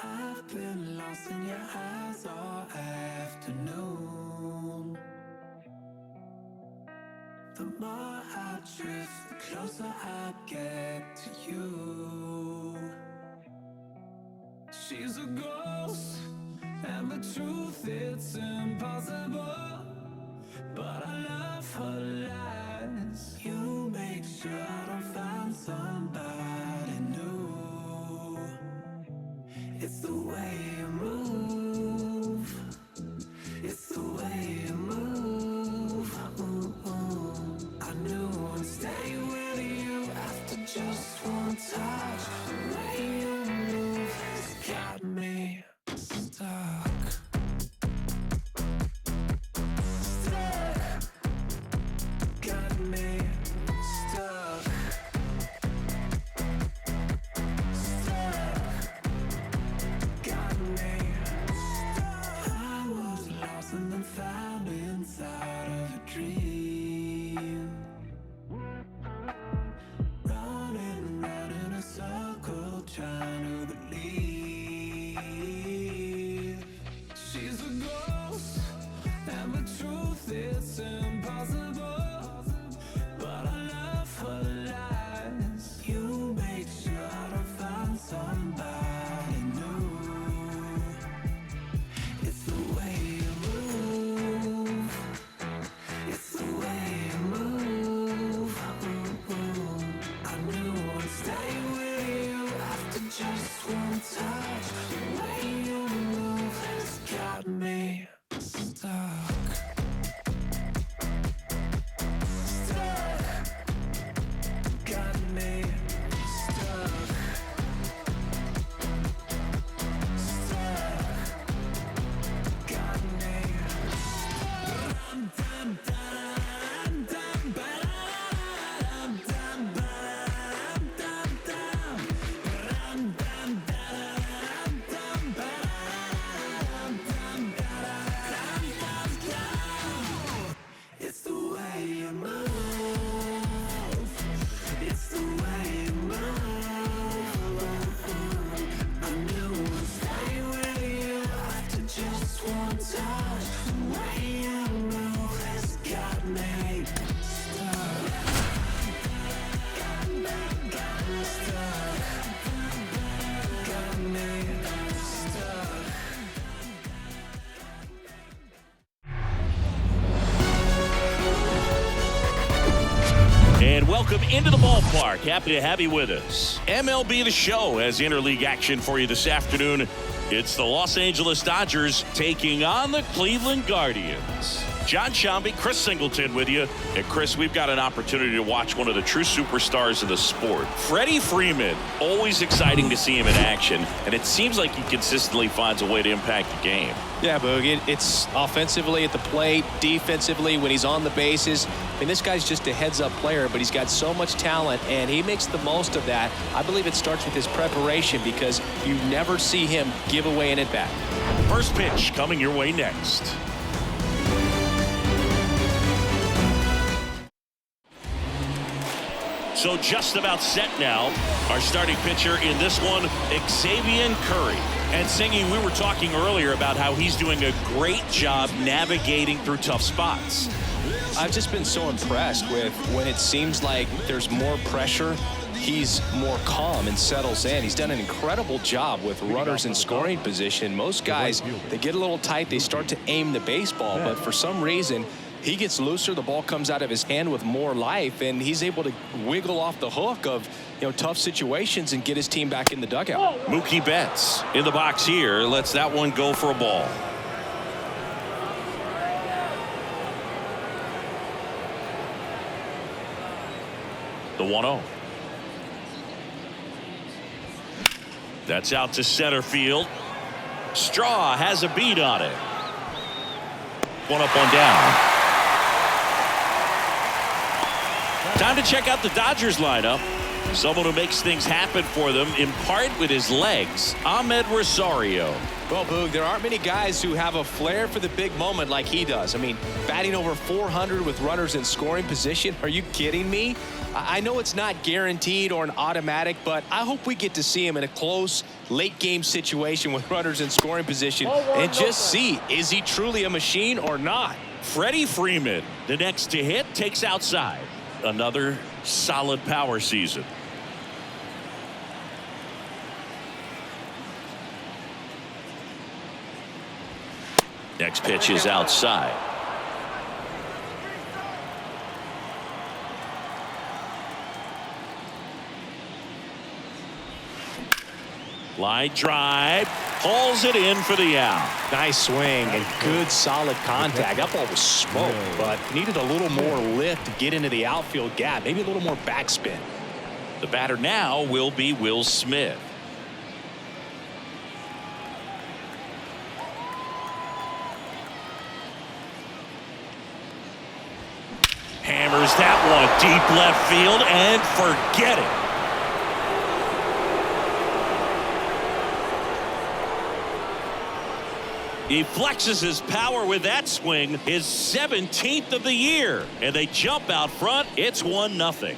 I've been lost in your eyes all afternoon. The more I drift, the closer I get to you. She's a ghost, and the truth, it's impossible. But I love her lies. You make sure I don't find somebody new. It's the way you move. It's the way you move. I knew I'd stay with you after just one touch. The way you move has got me stuck. Got me stuck. Got me stuck. I was lost and then found inside of a dream. Running round in a circle, trying to believe. She's a ghost, and the truth, it's impossible. But I love her lies. You make sure I don't find somebody new. It's the way you move. It's the way you move. I knew I'd stay with you after just one touch. The way you move has got me stuck. Got me stuck. Got me. It's the way you move. It's the way you move. I knew I'd stay with you after just one touch. The way you move has got me stuck. Got me stuck. Got me stuck. And welcome into the ballpark. Happy to have you with us. MLB The Show has interleague action for you this afternoon. It's the Los Angeles Dodgers taking on the Cleveland Guardians. John Shambi, Chris Singleton with you. And Chris, we've got an opportunity to watch one of the true superstars of the sport. Freddie Freeman, always exciting to see him in action. And it seems like he consistently finds a way to impact the game. Yeah, Boog, it's offensively at the plate, defensively when he's on the bases. I mean, this guy's just a heads-up player, but he's got so much talent, and he makes the most of that. I believe it starts with his preparation because you never see him give away an at-bat. First pitch coming your way next. So just about set now. Our starting pitcher in this one, Xzavion Curry. And Singy, we were talking earlier about how he's doing a great job navigating through tough spots. I've just been so impressed with when it seems like there's more pressure, he's more calm and settles in. He's done an incredible job with runners in scoring position. Most guys, they get a little tight, they start to aim the baseball, but for some reason, he gets looser, the ball comes out of his hand with more life, and he's able to wiggle off the hook of tough situations and get his team back in the dugout. Mookie Betts in the box here, lets that one go for a ball. The 1-0. That's out to center field. Straw has a beat on it. One up, one down. Time to check out the Dodgers lineup. Someone who makes things happen for them, in part with his legs, Ahmed Rosario. Well, Boog, there aren't many guys who have a flair for the big moment like he does. I mean, batting over 400 with runners in scoring position. Are you kidding me? I know it's not guaranteed or an automatic, but I hope we get to see him in a close, late-game situation with runners in scoring position and just see, is he truly a machine or not? Freddie Freeman, the next to hit, takes outside. Another solid power season. Next pitch is outside. Line drive, pulls it in for the out. Nice swing and good solid contact. That ball was smoked, but needed a little more lift to get into the outfield gap. Maybe a little more backspin. The batter now will be Will Smith. Hammers that one deep left field and forget it. He flexes his power with that swing, his 17th of the year, and they jump out front. It's 1-0.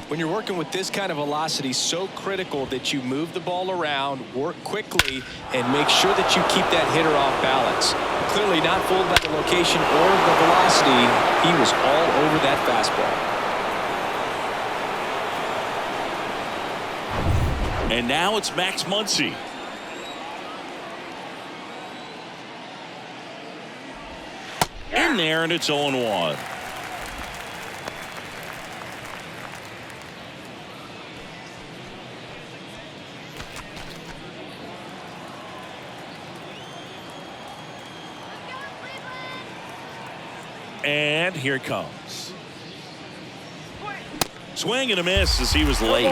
When you're working with this kind of velocity, so critical that you move the ball around, work quickly, and make sure that you keep that hitter off balance. Clearly not fooled by the location or the velocity. He was all over that fastball. And now it's Max Muncy. In there, and it's 0-1. And here it comes. Swing and a miss as he was late.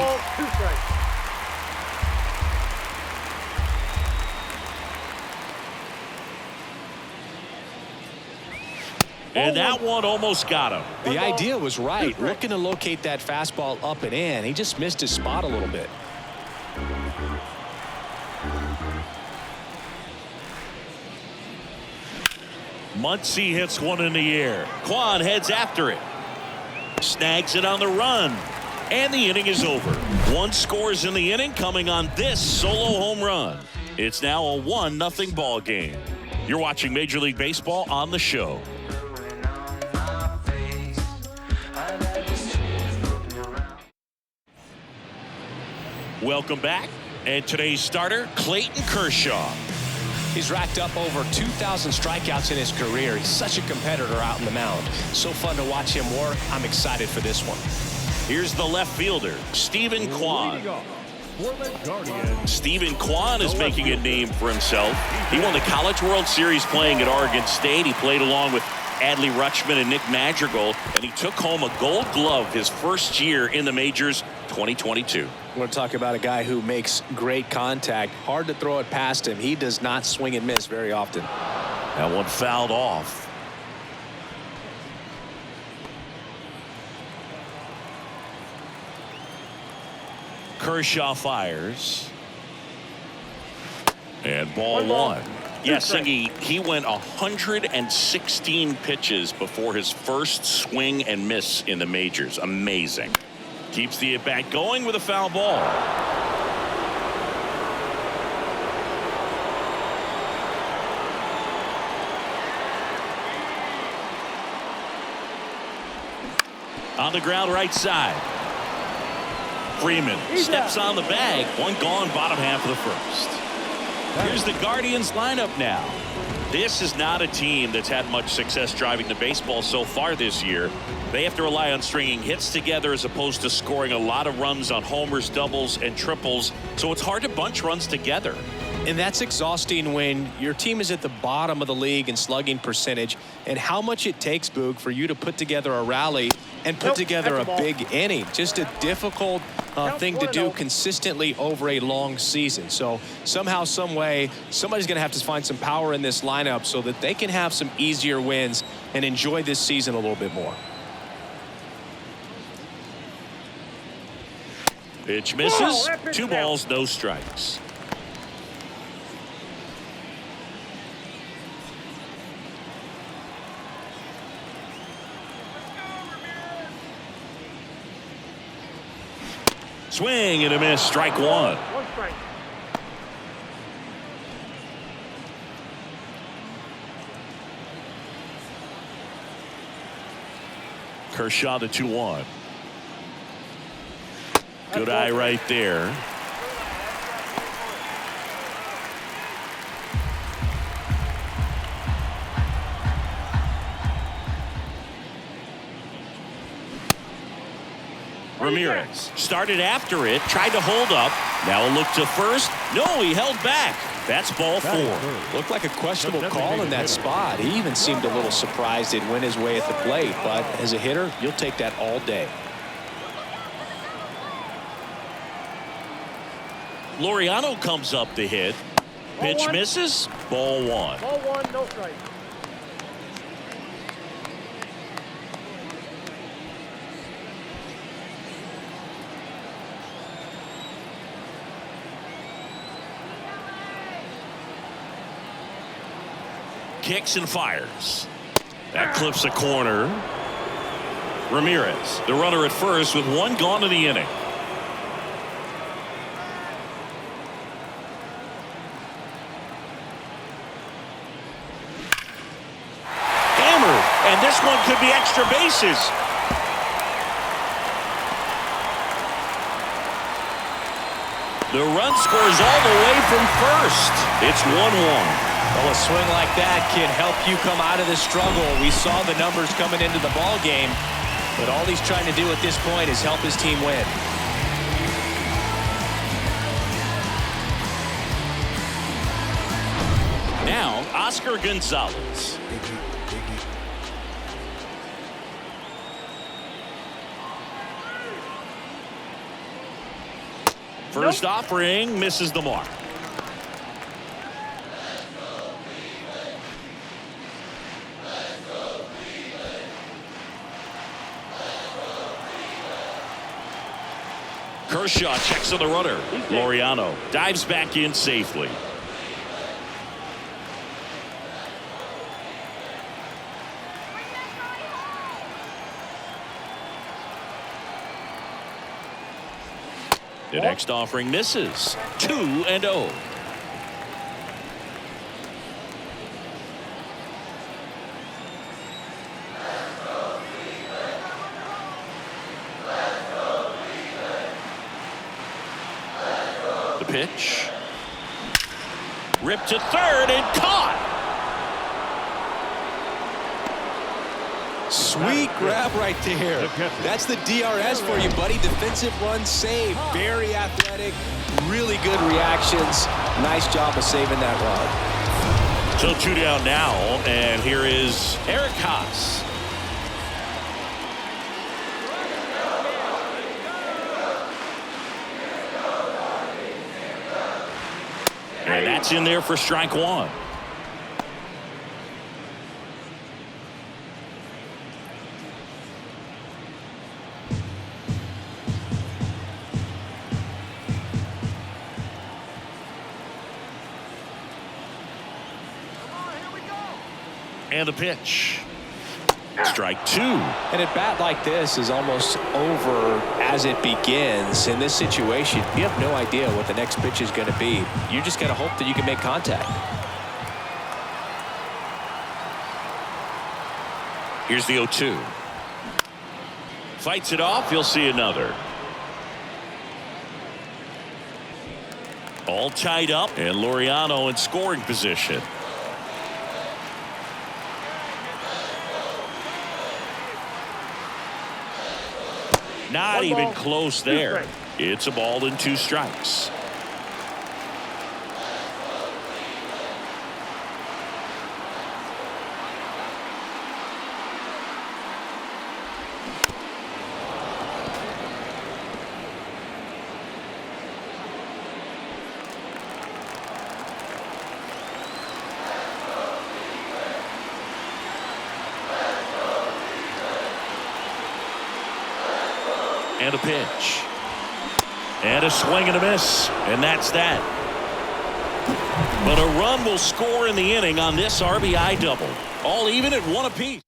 And that one almost got him. The idea was right. Looking to locate that fastball up and in. He just missed his spot a little bit. Muncy hits one in the air. Kwan heads after it. Snags it on the run. And the inning is over. One scores in the inning coming on this solo home run. It's now a 1-0 ball game. You're watching Major League Baseball on the show. Welcome back. And today's starter, Clayton Kershaw. He's racked up over 2,000 strikeouts in his career. He's such a competitor out in the mound. So fun to watch him work. I'm excited for this one. Here's the left fielder, Stephen Kwan. Stephen Kwan is making a name for himself. He won the College World Series playing at Oregon State. He played along with Adley Rutschman and Nick Madrigal, and he took home a Gold Glove his first year in the majors, 2022. We're going to talk about a guy who makes great contact. Hard to throw it past him. He does not swing and miss very often. That one fouled off. Kershaw fires. And ball one. Yes, he went 116 pitches before his first swing and miss in the majors. Amazing. Keeps the at-bat going with a foul ball. On the ground right side. Freeman steps on the bag. One gone, bottom half of the first. Here's the Guardians lineup now. This is not a team that's had much success driving the baseball so far this year. They have to rely on stringing hits together as opposed to scoring a lot of runs on homers, doubles, and triples. So it's hard to bunch runs together. And that's exhausting when your team is at the bottom of the league in slugging percentage, and how much it takes, Boog, for you to put together a rally and put together a big inning. Just a difficult thing to do consistently over a long season. So somehow, some way, somebody's going to have to find some power in this lineup so that they can have some easier wins and enjoy this season a little bit more. Pitch misses. 2 balls, no strikes. Swing and a miss. Strike 1. Kershaw the 2-1. Good eye right there. Ramirez started after it, tried to hold up. Now a look to first. No, he held back. That's ball 4. Looked like a questionable call in that spot. He even seemed a little surprised it went his way at the plate. But as a hitter, you'll take that all day. Laureano comes up to hit. Pitch misses. Ball 1. Ball 1, no strike. Kicks and fires. That clips a corner. Ramirez, the runner at first with 1 gone in the inning. Hammered, and this one could be extra bases. The run scores all the way from first. It's 1-1. Well, a swing like that can help you come out of the struggle. We saw the numbers coming into the ball game, but all he's trying to do at this point is help his team win. Now, Oscar Gonzalez. First offering misses the mark. Kershaw checks on the runner. Laureano dives back in safely. The next offering misses. 2-0. The pitch. Ripped to third and caught. Sweet grab right there. That's the DRS for you, buddy. Defensive run save. Very athletic. Really good reactions. Nice job of saving that run. So 2 down now, and here is Eric Haas. And that's in there for strike 1. And the pitch. Strike 2. And at bat like this is almost over as it begins. In this situation, you have no idea what the next pitch is going to be. You just got to hope that you can make contact. Here's the 0-2. Fights it off. You'll see another. All tied up, and Laureano in scoring position. Not even close there. It's a ball and 2 strikes. And a pitch. And a swing and a miss. And that's that. But a run will score in the inning on this RBI double. All even at 1 apiece.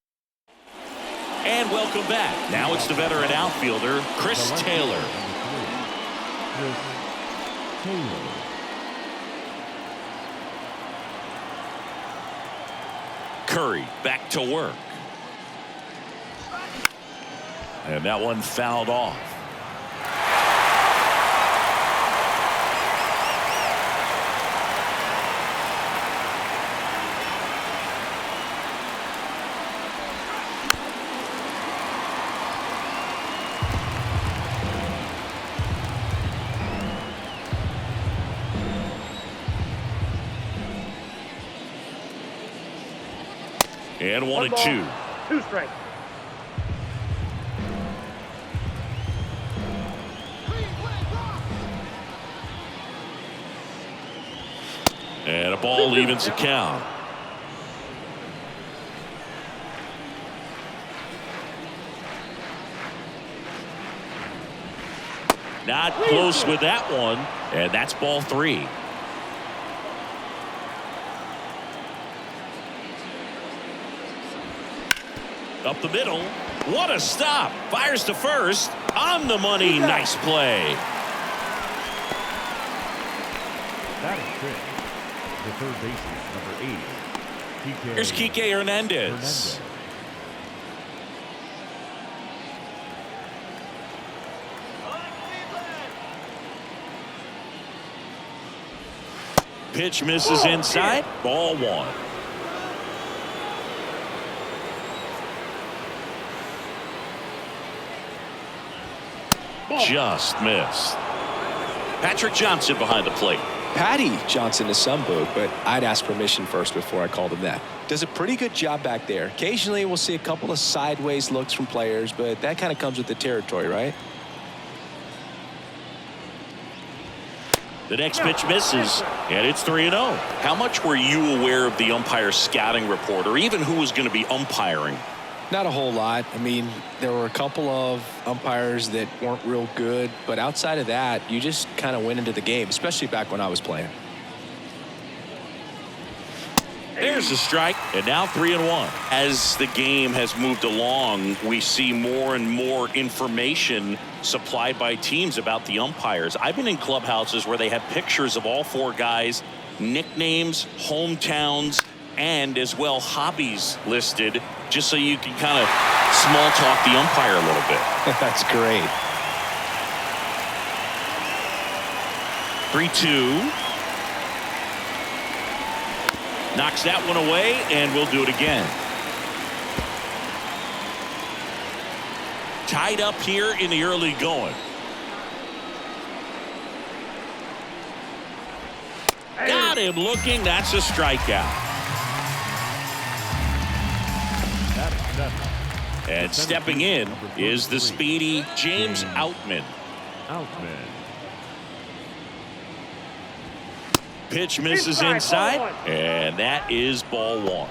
And welcome back. Now it's the veteran outfielder, Chris Taylor. Curry back to work. And that one fouled off. And 1-2. 2 strikes. And a ball evens the count. Not close with that one. And that's ball 3. Up the middle. What a stop. Fires to first. On the money. Nice play. That is good. The third baseman, number 8. Here's Kike Hernandez. Pitch misses inside. Ball 1. Just missed. Patrick Johnson behind the plate. Patty Johnson to some book, but I'd ask permission first before I called him that. Does a pretty good job back there. Occasionally we'll see a couple of sideways looks from players, but that kind of comes with the territory, right? The next pitch misses, and it's 3-0. How much were you aware of the umpire scouting report, or even who was going to be umpiring? Not a whole lot. I mean, there were a couple of umpires that weren't real good, but outside of that, you just kind of went into the game, especially back when I was playing. There's a strike, and now 3-1. As the game has moved along, we see more and more information supplied by teams about the umpires. I've been in clubhouses where they have pictures of all 4 guys, nicknames, hometowns, and as well hobbies listed, just so you can kind of small talk the umpire a little bit. That's great. 3-2. Knocks that one away, and we'll do it again. Tied up here in the early going. Got him looking. That's a strikeout. And stepping in is the speedy James Outman. Pitch misses inside, and that is ball 1.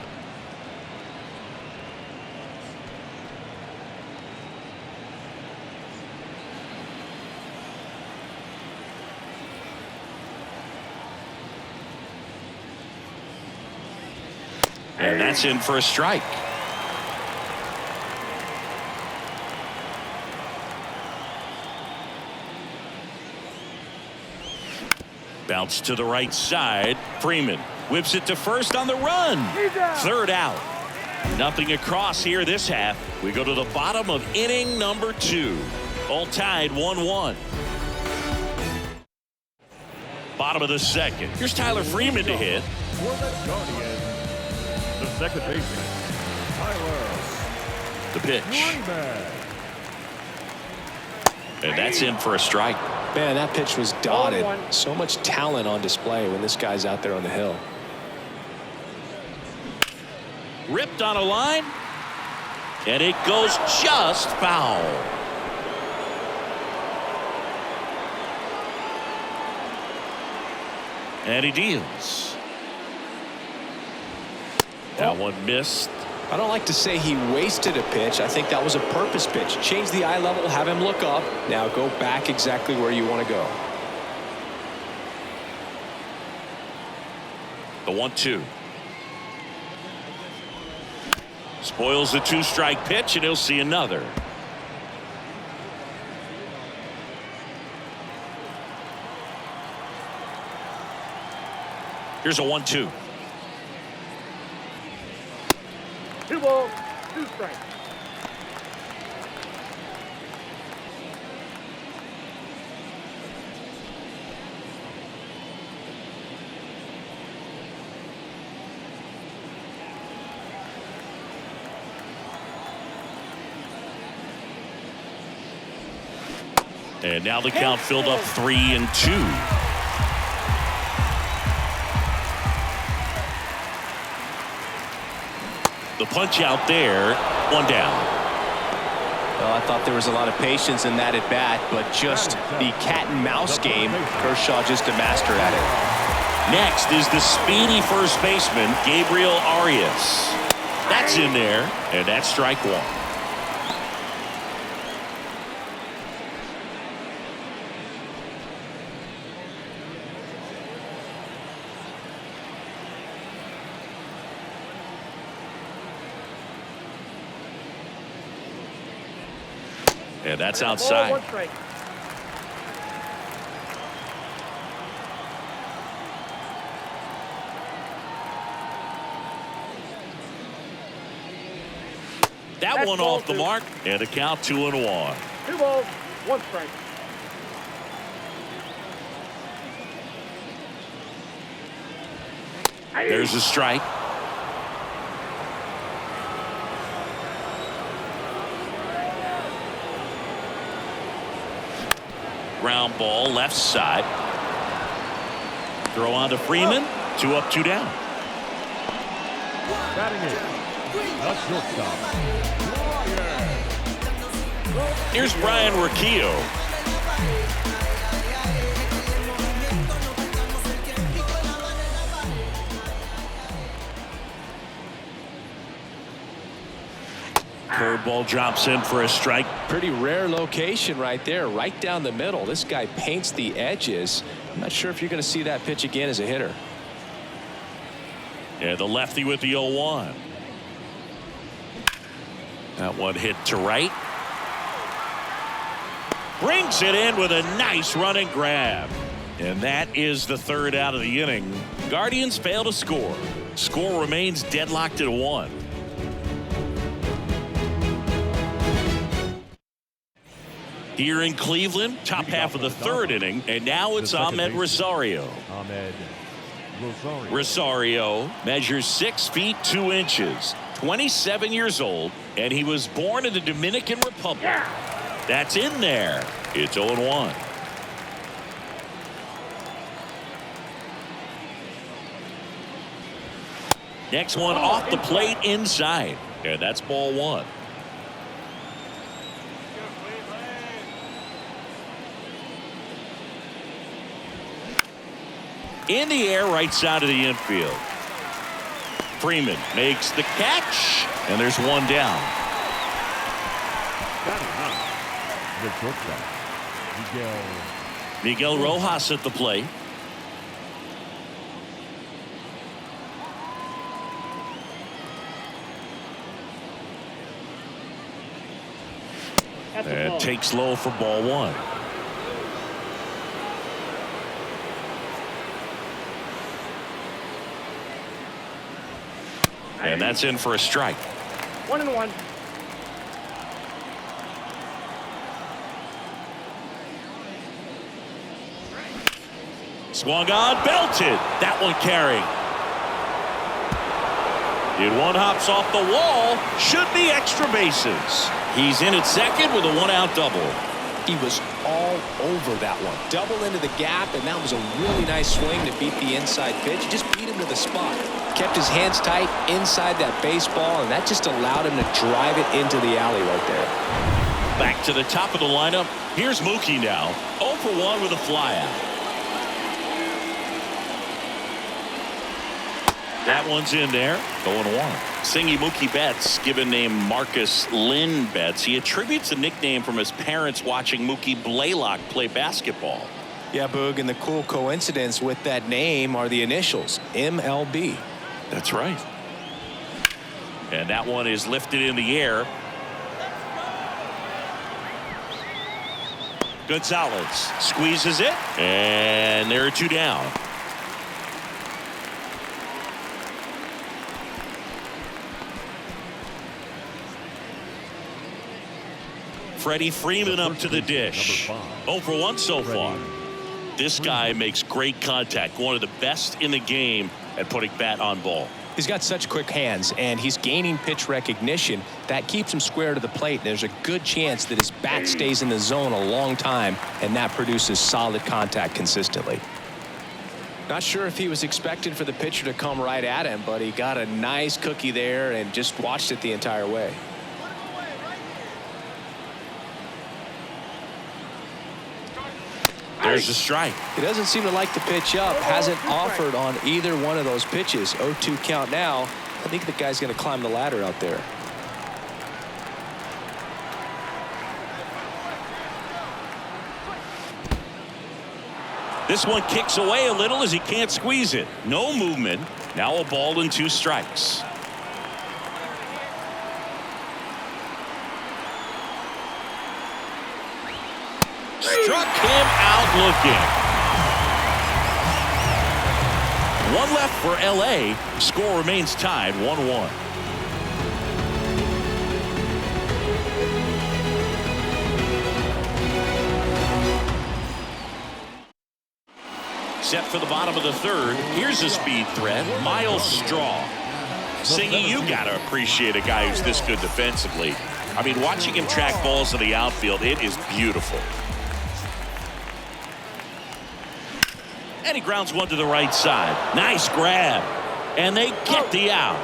And that's in for a strike. Bounce to the right side. Freeman whips it to first on the run. 3rd out. Nothing across here this half. We go to the bottom of inning number 2. All tied 1-1. Bottom of the 2nd. Here's Tyler Freeman to hit. For the Guardians, the second baseman, Tyler. The pitch. And that's in for a strike. Man, that pitch was dotted. So much talent on display when this guy's out there on the hill. Ripped on a line. And it goes just foul. And he deals. That one missed. I don't like to say he wasted a pitch. I think that was a purpose pitch. Change the eye level, have him look up. Now go back exactly where you want to go. The 1-2. Spoils the 2-strike pitch, and he'll see another. Here's a 1-2. 2 balls, 2 strikes. And now the count filled up 3-2. The punch out there, 1 down. Well, I thought there was a lot of patience in that at bat, but just the cat and mouse game, Kershaw just a master at it. Next is the speedy first baseman, Gabriel Arias. That's in there, and that's strike 1. And that's outside. That one off the mark, and a count 2-1. 2 balls, 1 strike. There's a strike. Ground ball left side. Throw on to Freeman. 2 up, 2 down. Batting in. The shortstop. Here's Brian Riccio. Curveball drops in for a strike. Pretty rare location right there, right down the middle. This guy paints the edges. I'm not sure if you're going to see that pitch again as a hitter. And the lefty with the 0-1. That one hit to right. Brings it in with a nice running grab. And that is the 3rd out of the inning. Guardians fail to score. Score remains deadlocked at 1. Here in Cleveland, top half of the 3rd inning, and now it's Ahmed Rosario. Rosario measures 6 feet 2 inches, 27 years old, and he was born in the Dominican Republic. That's in there. It's 0-1. Next one off the plate inside, and that's ball 1. In the air, right side of the infield. Freeman makes the catch, and there's 1 down. The shortstop. Miguel Rojas at the plate. And takes low for ball 1. And that's in for a strike. 1-1. Swung on, belted. That one carrying. It one hops off the wall. Should be extra bases. He's in at second with a 1-out double. He was all over that one. Double into the gap, and that was a really nice swing to beat the inside pitch. Just beat him to the spot. Kept his hands tight inside that baseball, and that just allowed him to drive it into the alley right there. Back to the top of the lineup. Here's Mookie now. 0 for 1 with a flyout. That one's in there. 0-1. Singy Mookie Betts, given name Marcus Lynn Betts. He attributes the nickname from his parents watching Mookie Blaylock play basketball. Yeah, Boog, and the cool coincidence with that name are the initials, MLB. That's right. And that one is lifted in the air. Gonzalez squeezes it, and there are 2 down. Freddie Freeman up to the dish. 0 for 1 so far. This guy makes great contact. One of the best in the game at putting bat on ball. He's got such quick hands, and he's gaining pitch recognition. That keeps him square to the plate. There's a good chance that his bat stays in the zone a long time, and that produces solid contact consistently. Not sure if he was expecting for the pitcher to come right at him, but he got a nice cookie there and just watched it the entire way. There's a strike. He doesn't seem to like the pitch up. Hasn't offered on either one of those pitches. 0-2 count now. I think the guy's going to climb the ladder out there. This one kicks away a little as he can't squeeze it. No movement. Now a ball and 2 strikes. Struck him out looking. 1 left for LA. Score remains tied 1-1. Set for the bottom of the 3rd. Here's a speed threat, Miles Straw. Singy, you gotta appreciate a guy who's this good defensively. I mean, watching him track balls in the outfield, it is beautiful. And he grounds one to the right side. Nice grab. And they get the out.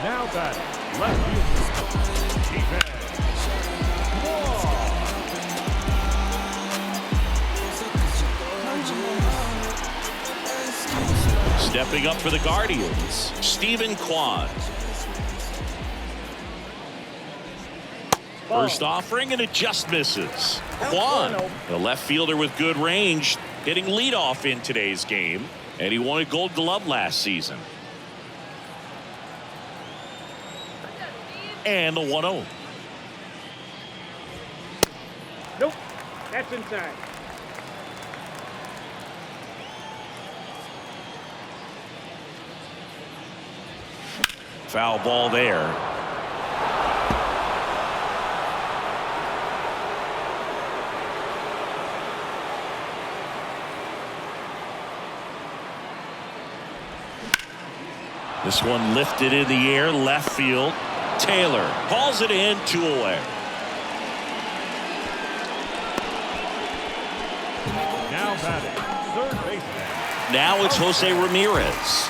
Now batting, left field. Defense. Stepping up for the Guardians, Stephen Kwan. First offering, and it just misses. Kwan, the left fielder with good range, hitting leadoff in today's game, and he won a Gold Glove last season. And the 1-0. Nope, that's inside. Foul ball there. This one lifted in the air, left field. Taylor hauls it in, 2 away. Now batting, third baseman. Now it's Jose Ramirez.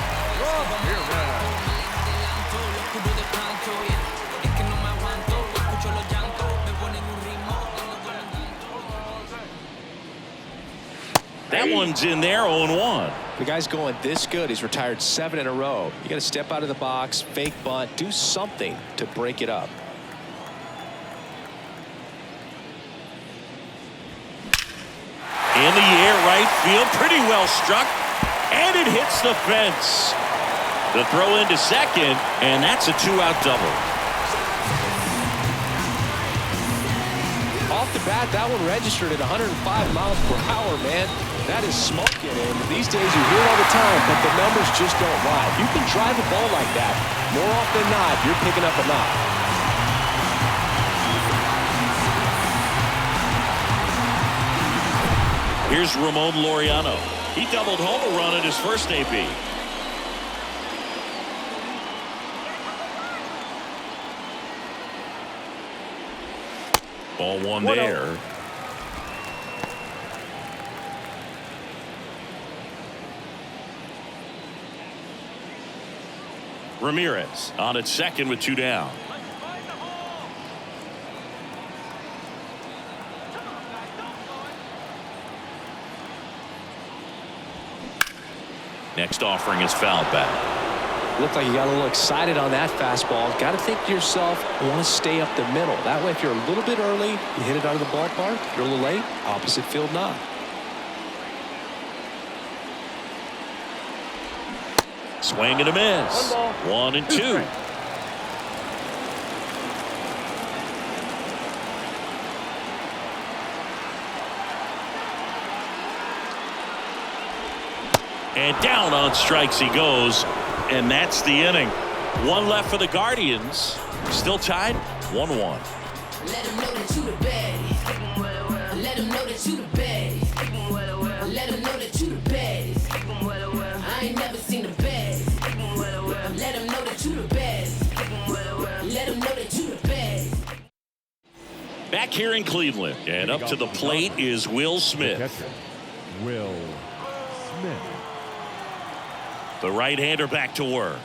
That one's in there, 0-1. The guy's going this good. He's retired 7 in a row. You got to step out of the box, fake bunt, do something to break it up. In the air, right field, pretty well struck, and it hits the fence. The throw into second, and that's a 2-out double. Off the bat, that one registered at 105 miles per hour, man. That is smoking, and these days you hear it all the time, but the numbers just don't lie. If you can drive a ball like that, more often than not, you're picking up a knock. Here's Ramon Laureano. He doubled home a run at his first AB. Ball 1 there. Ramirez on at second with 2 down. Next offering is fouled back. Looked like you got a little excited on that fastball. Got to think to yourself, I want to stay up the middle. That way, if you're a little bit early, you hit it out of the ballpark. If you're a little late, opposite field knock. Swing and a miss. 1 and 2. And down on strikes he goes. And that's the inning. One left for the Guardians. Still tied 1-1. Let him know that you the baddest. Let him know that you the baddest. Let him know that you the baddest. I ain't never seen the baddest. Let him know that you the baddest. Let him know that you the baddest. Back here in Cleveland. And up to the plate is Will Smith. Catcher, Will Smith. The right-hander back to work.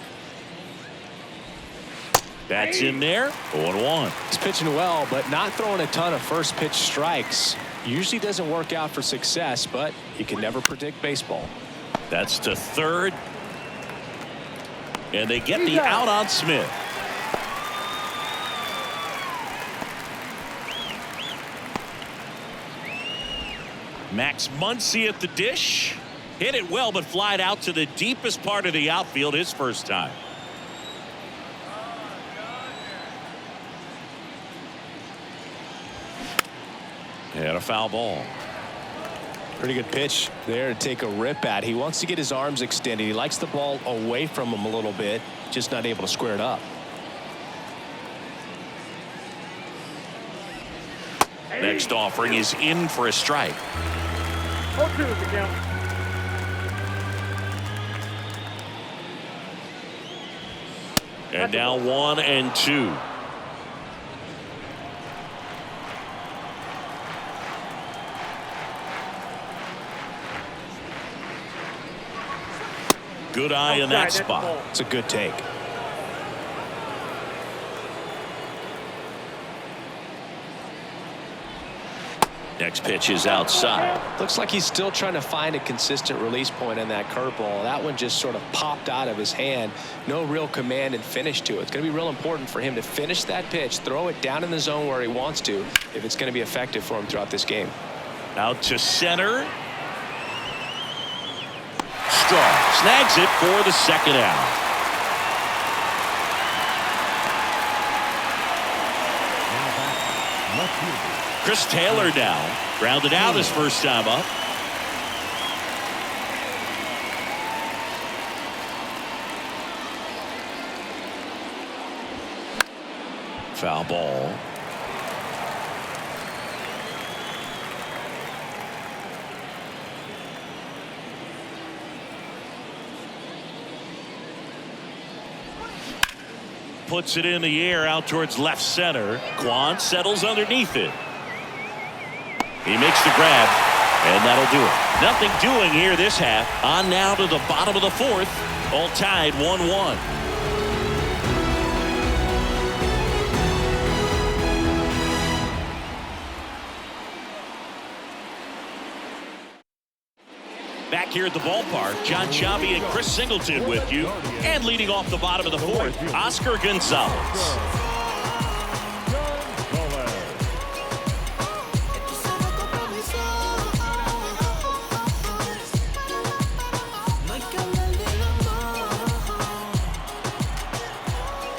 That's in there. 0-1. He's pitching well, but not throwing a ton of first pitch strikes. Usually doesn't work out for success, but you can never predict baseball. That's to third. And they get the out on Smith. Max Muncy at the dish. Hit it well, but flied out to the deepest part of the outfield his first time. And a foul ball. Pretty good pitch there to take a rip at. He wants to get his arms extended. He likes the ball away from him a little bit, just not able to square it up. Next offering is in for a strike. 0-2 is the count. And now 1 and 2. Good eye in that spot. It's a good take. Next pitch is outside. Looks like he's still trying to find a consistent release point on that curveball. That one just sort of popped out of his hand. No real command and finish to it. It's going to be real important for him to finish that pitch, throw it down in the zone where he wants to, if it's going to be effective for him throughout this game. Out to center. Strong snags it for the second out. Chris Taylor now grounded out his first time up. Foul ball. Puts it in the air out towards left center. Quan settles underneath it. He makes the grab, and that'll do it. Nothing doing here this half. On now to the bottom of the fourth. All tied 1-1. Back here at the ballpark, John Chavi and Chris Singleton with you. And leading off the bottom of the fourth, Oscar Gonzalez.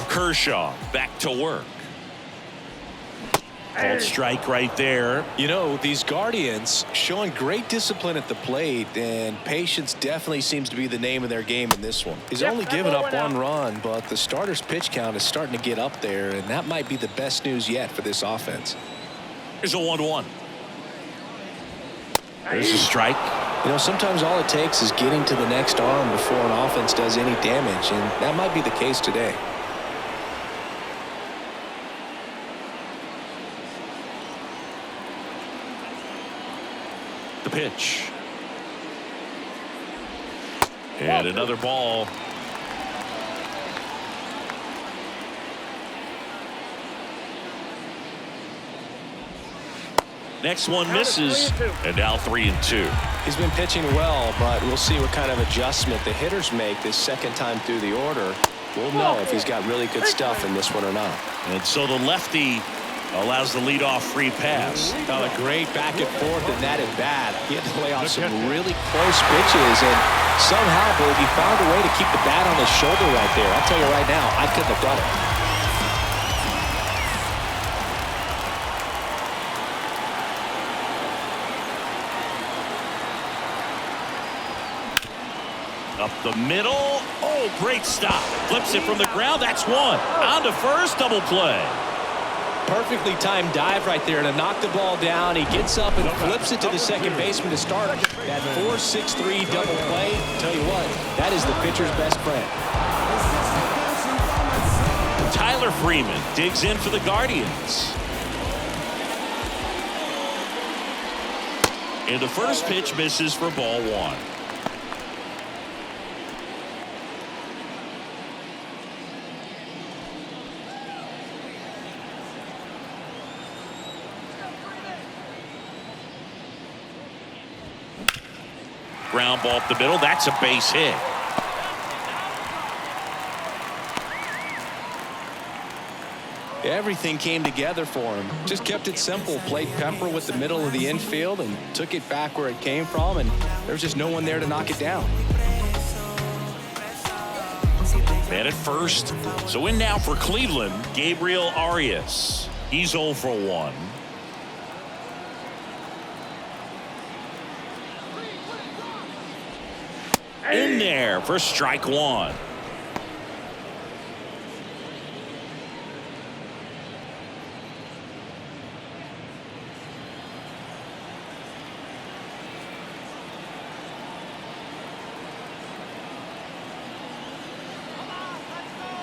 Kershaw back to work. Called strike right there. You know, these Guardians showing great discipline at the plate, and patience definitely seems to be the name of their game in this one. He's only given up one run, but the starter's pitch count is starting to get up there, and that might be the best news yet for this offense. Here's a 1-1. There's a strike. You know, sometimes all it takes is getting to the next arm before an offense does any damage, and that might be the case today. The pitch. And another ball. Next one misses, and now 3-2. He's been pitching well, but we'll see what kind of adjustment the hitters make this second time through the order. We'll know if he's got really good stuff in this one or not. And so the lefty allows the leadoff free pass. A great back and forth in that at bat. He had to play off some really close pitches, and somehow, Boogie found a way to keep the bat on his shoulder right there. I'll tell you right now, I couldn't have done it. Up the middle. Oh, great stop. Flips it from the ground. That's one. On to first. Double play. Perfectly timed dive right there to knock the ball down. He gets up and flips it to the second baseman to start that 4-6-3 double play. Tell you what, that is the pitcher's best friend. Tyler Freeman digs in for the Guardians. And the first pitch misses for ball one. Ground ball up the middle. That's a base hit. Everything came together for him. Just kept it simple. Played pepper with the middle of the infield and took it back where it came from, and there's just no one there to knock it down. Man at first. So in now for Cleveland, Gabriel Arias. He's 0 for 1. In there for strike one.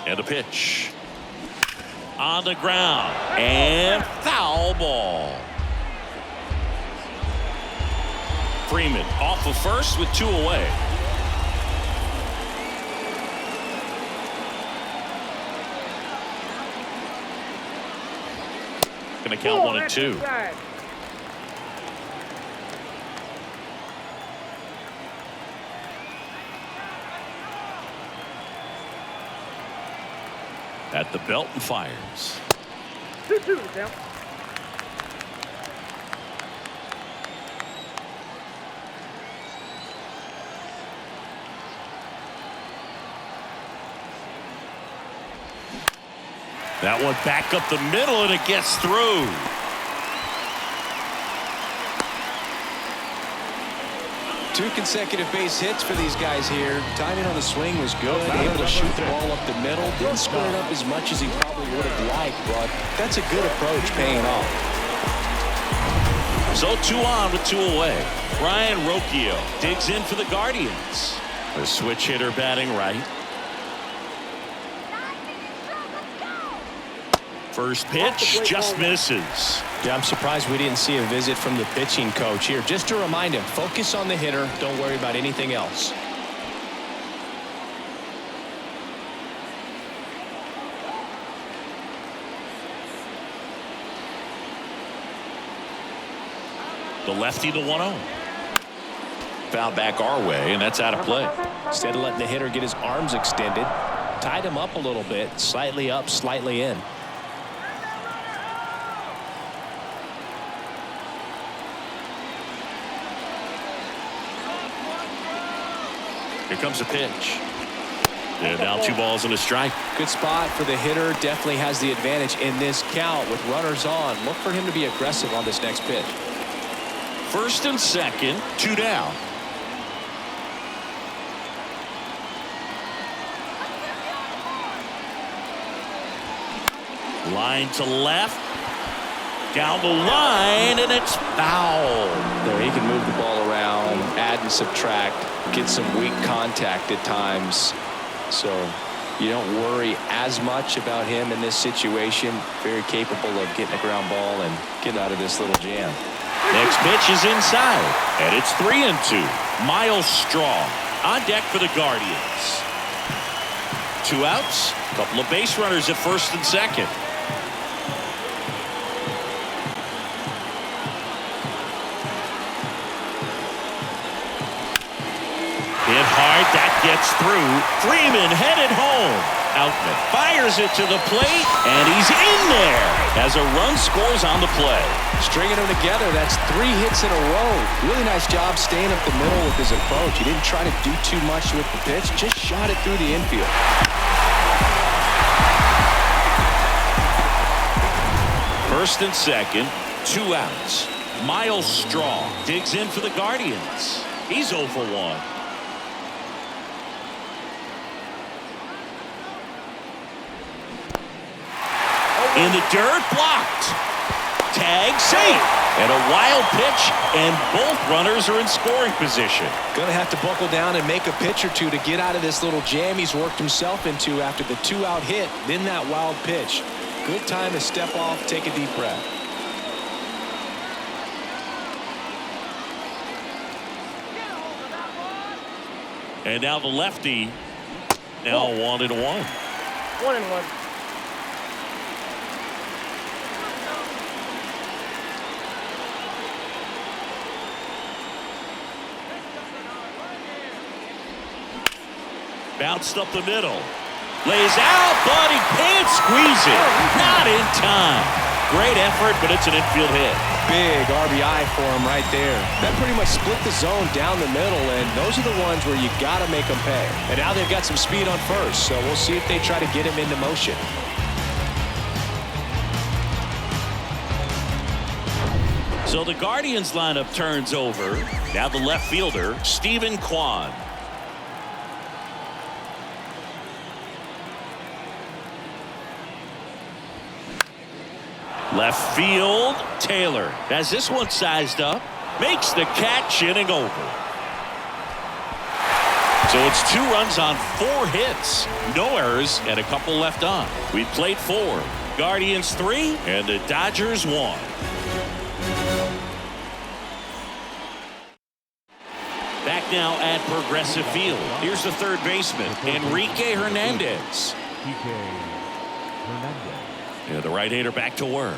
And a pitch. On the ground. And foul ball. Freeman off of first with 2 away. Going to count 1 and 2. At the belt and fires. 2-2 count. That one back up the middle, and it gets through. Two consecutive base hits for these guys here. Timing on the swing was good. Able to shoot the ball up the middle. Didn't spin it up as much as he probably would have liked, but that's a good approach paying off. So 2 on with 2 away. Ryan Rocchio digs in for the Guardians. The switch hitter batting right. First pitch just misses. Yeah, I'm surprised we didn't see a visit from the pitching coach here. Just to remind him, focus on the hitter. Don't worry about anything else. The lefty to 1-0. Foul back our way, and that's out of play. Instead of letting the hitter get his arms extended, tied him up a little bit, slightly up, slightly in. Here comes a pitch. And now 2 balls and a strike. Good spot for the hitter. Definitely has the advantage in this count with runners on. Look for him to be aggressive on this next pitch. First and second, 2 down. Line to left. Down the line, and it's foul. There, he can move the ball around, add and subtract, get some weak contact at times. So you don't worry as much about him in this situation. Very capable of getting a ground ball and getting out of this little jam. Next pitch is inside, and it's 3-2. Miles Straw on deck for the Guardians. 2 outs, a couple of base runners at first and second. hard. That gets through. Freeman headed home. Outman fires it to the plate, and he's in there as a run scores on the play. Stringing them together, that's 3 hits in a row. Really nice job staying up the middle with his approach. He didn't try to do too much with the pitch, just shot it through the infield. First and second, 2 outs. Miles Straw digs in for the Guardians. He's 0 for 1. In the dirt, blocked. Tag safe. And a wild pitch, and both runners are in scoring position. Gonna have to buckle down and make a pitch or two to get out of this little jam he's worked himself into after the 2-out hit, then that wild pitch. Good time to step off, take a deep breath. And now the lefty. Now 1-1. 1-1. Bounced up the middle. Lays out, but he can't squeeze it. Not in time. Great effort, but it's an infield hit. Big RBI for him right there. That pretty much split the zone down the middle, and those are the ones where you got to make them pay. And now they've got some speed on first, so we'll see if they try to get him into motion. So the Guardians lineup turns over. Now the left fielder, Stephen Kwan. Left field, Taylor has this one sized up, makes the catch, inning over. So it's 2 runs on 4 hits, no errors, and a couple left on. We've played 4, Guardians 3, and the Dodgers 1. Back now at Progressive Field. Here's the third baseman, Enrique Hernandez. Yeah, the right-hander back to work.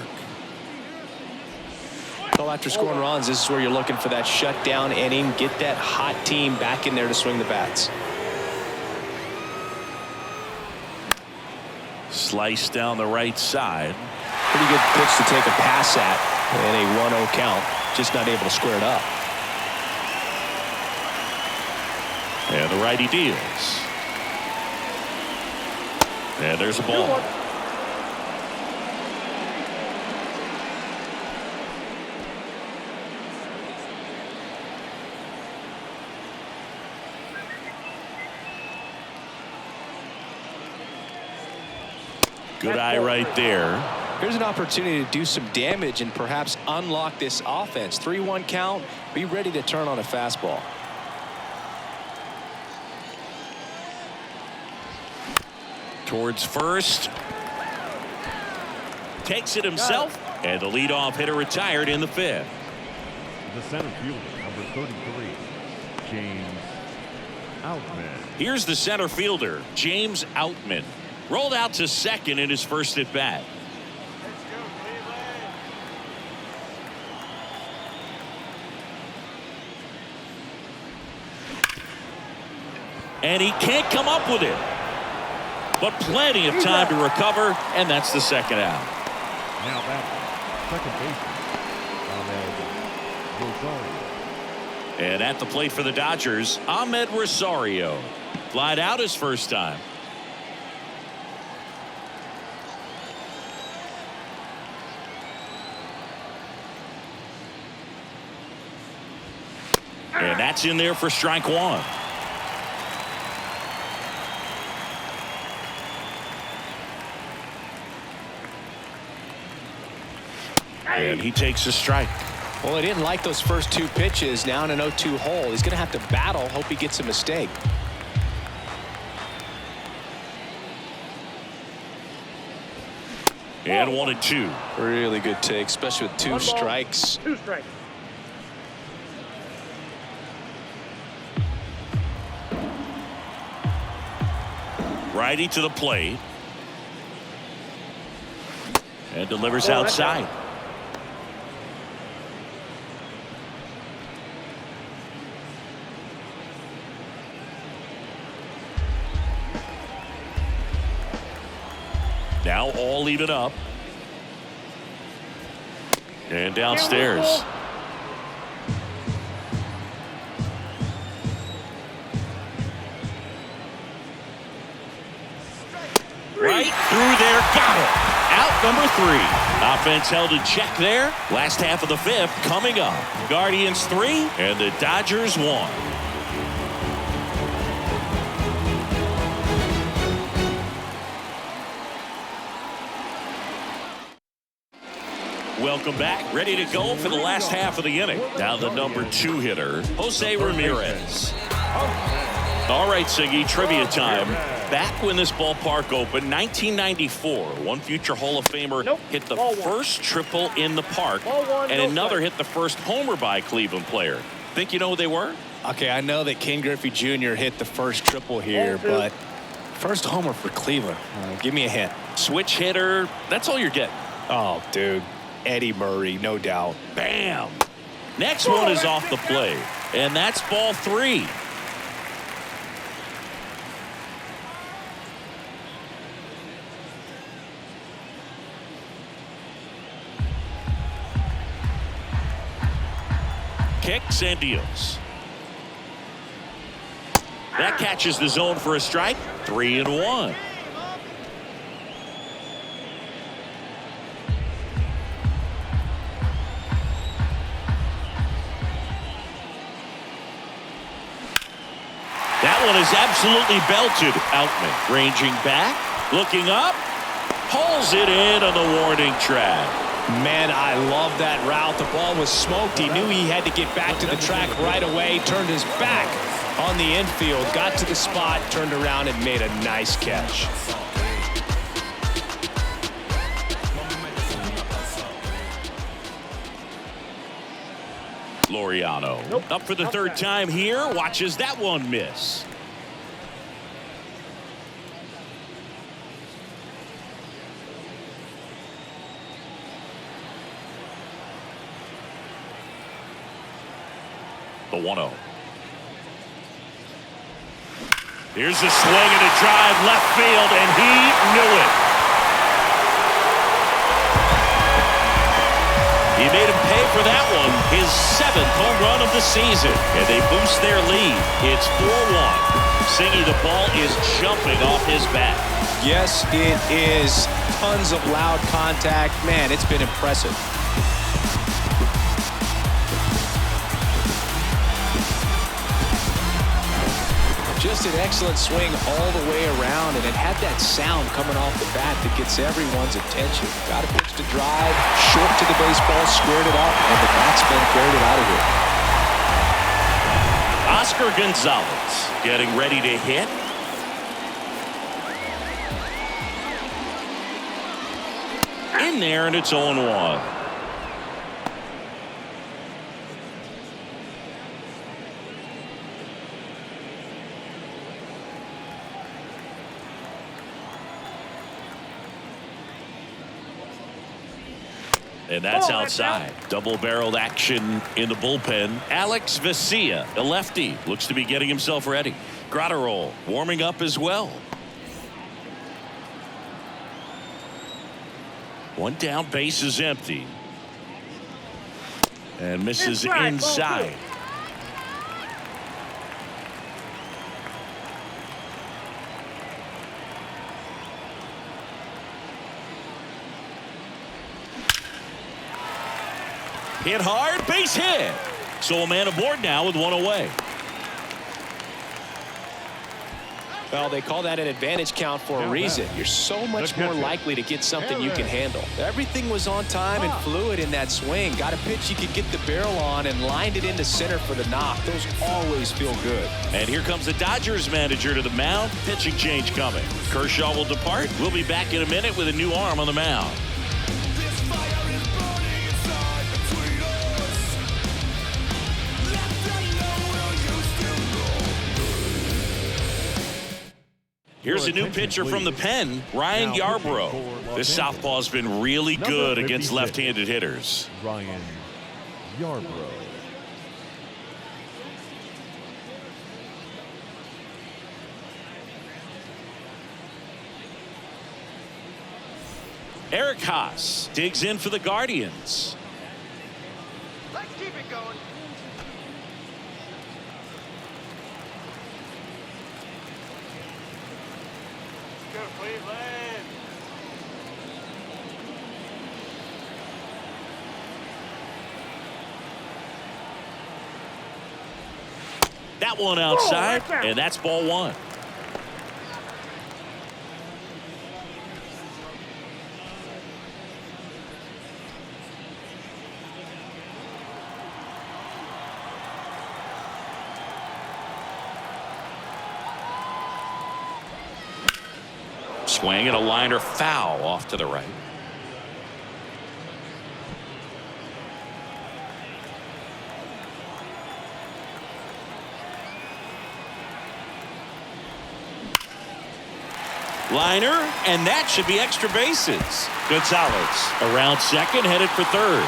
Well, after scoring runs, this is where you're looking for that shutdown inning. Get that hot team back in there to swing the bats. Slice down the right side. Pretty good pitch to take a pass at in a 1-0 count. Just not able to square it up. And the righty deals. And there's a ball. Good eye right there. Here's an opportunity to do some damage and perhaps unlock this offense. 3-1 count. Be ready to turn on a fastball. Towards first. Takes it himself. And the leadoff hitter retired in the 5th. The center fielder, number 33, James Outman. Here's the center fielder, James Outman. Rolled out to second in his first at bat. And he can't come up with it. But plenty of time to recover, and that's the second out. Now back, second baseman, Rosario. And at the plate for the Dodgers, Ahmed Rosario. Flied out his first time. And that's in there for strike 1. And he takes a strike. Well, he didn't like those first 2 pitches. Now in an 0-2 hole. He's going to have to battle. Hope he gets a mistake. And 1-2. Really good take, especially with 2 strikes. 2 strikes. Righty to the plate. And delivers outside. Now all even up. And downstairs. Right through there, got it. Out number 3. Offense held in check there. Last half of the 5th coming up. Guardians 3 and the Dodgers 1. Welcome back. Ready to go for the last half of the inning. Now the number 2 hitter, Jose Ramirez. All right, Siggy, trivia time. Back when this ballpark opened, 1994, one future Hall of Famer hit the first triple in the park, and another hit the first homer by a Cleveland player. Think you know who they were? Okay, I know that Ken Griffey Jr. hit the first triple here, but first homer for Cleveland. Give me a hint. Switch hitter. That's all you're getting. Oh, dude. Eddie Murray, no doubt. Bam. Next one is off the plate, and that's ball 3. Kicks and deals. That catches the zone for a strike. 3-1. That one is absolutely belted. Outman ranging back, looking up, pulls it in on the warning track. Man, I love that route. The ball was smoked. He knew he had to get back to the track right away. Turned his back on the infield. Got to the spot, turned around, and made a nice catch. Laureano up for the 3rd time here. Watches that one miss. The 1-0. Here's a swing and a drive left field, and he knew it. He made him pay for that one. His 7th home run of the season, and they boost their lead. It's 4-1. Singy, the ball is jumping off his bat. Yes, it is. Tons of loud contact. Man, it's been impressive. Just an excellent swing all the way around, and it had that sound coming off the bat that gets everyone's attention. Got a pitch to drive, short to the baseball, squared it up, and the batsman carried it out of here. Oscar Gonzalez getting ready to hit. In there, and it's 0-1. And that's outside. Double-barreled action in the bullpen. Alex Vesia, a lefty, looks to be getting himself ready. Gratterol warming up as well. One down, base is empty. And misses inside. Hit hard, base hit. So a man aboard now with one away. Well, they call that an advantage count for a reason. You're so much more likely to get something you can handle. Everything was on time and fluid in that swing. Got a pitch you could get the barrel on and lined it into center for the knock. Those always feel good. And here comes the Dodgers manager to the mound. Pitching change coming. Kershaw will depart. We'll be back in a minute with a new arm on the mound. Here's a new pitcher from the pen, Ryan Yarbrough. This southpaw's been really good against left-handed hitters. Ryan Yarbrough. Eric Haas digs in for the Guardians. Let's keep it going. Go Cleveland. That one outside, and that's ball one. Swing and a liner foul off to the right. Liner, and that should be extra bases. Gonzalez around second, headed for third.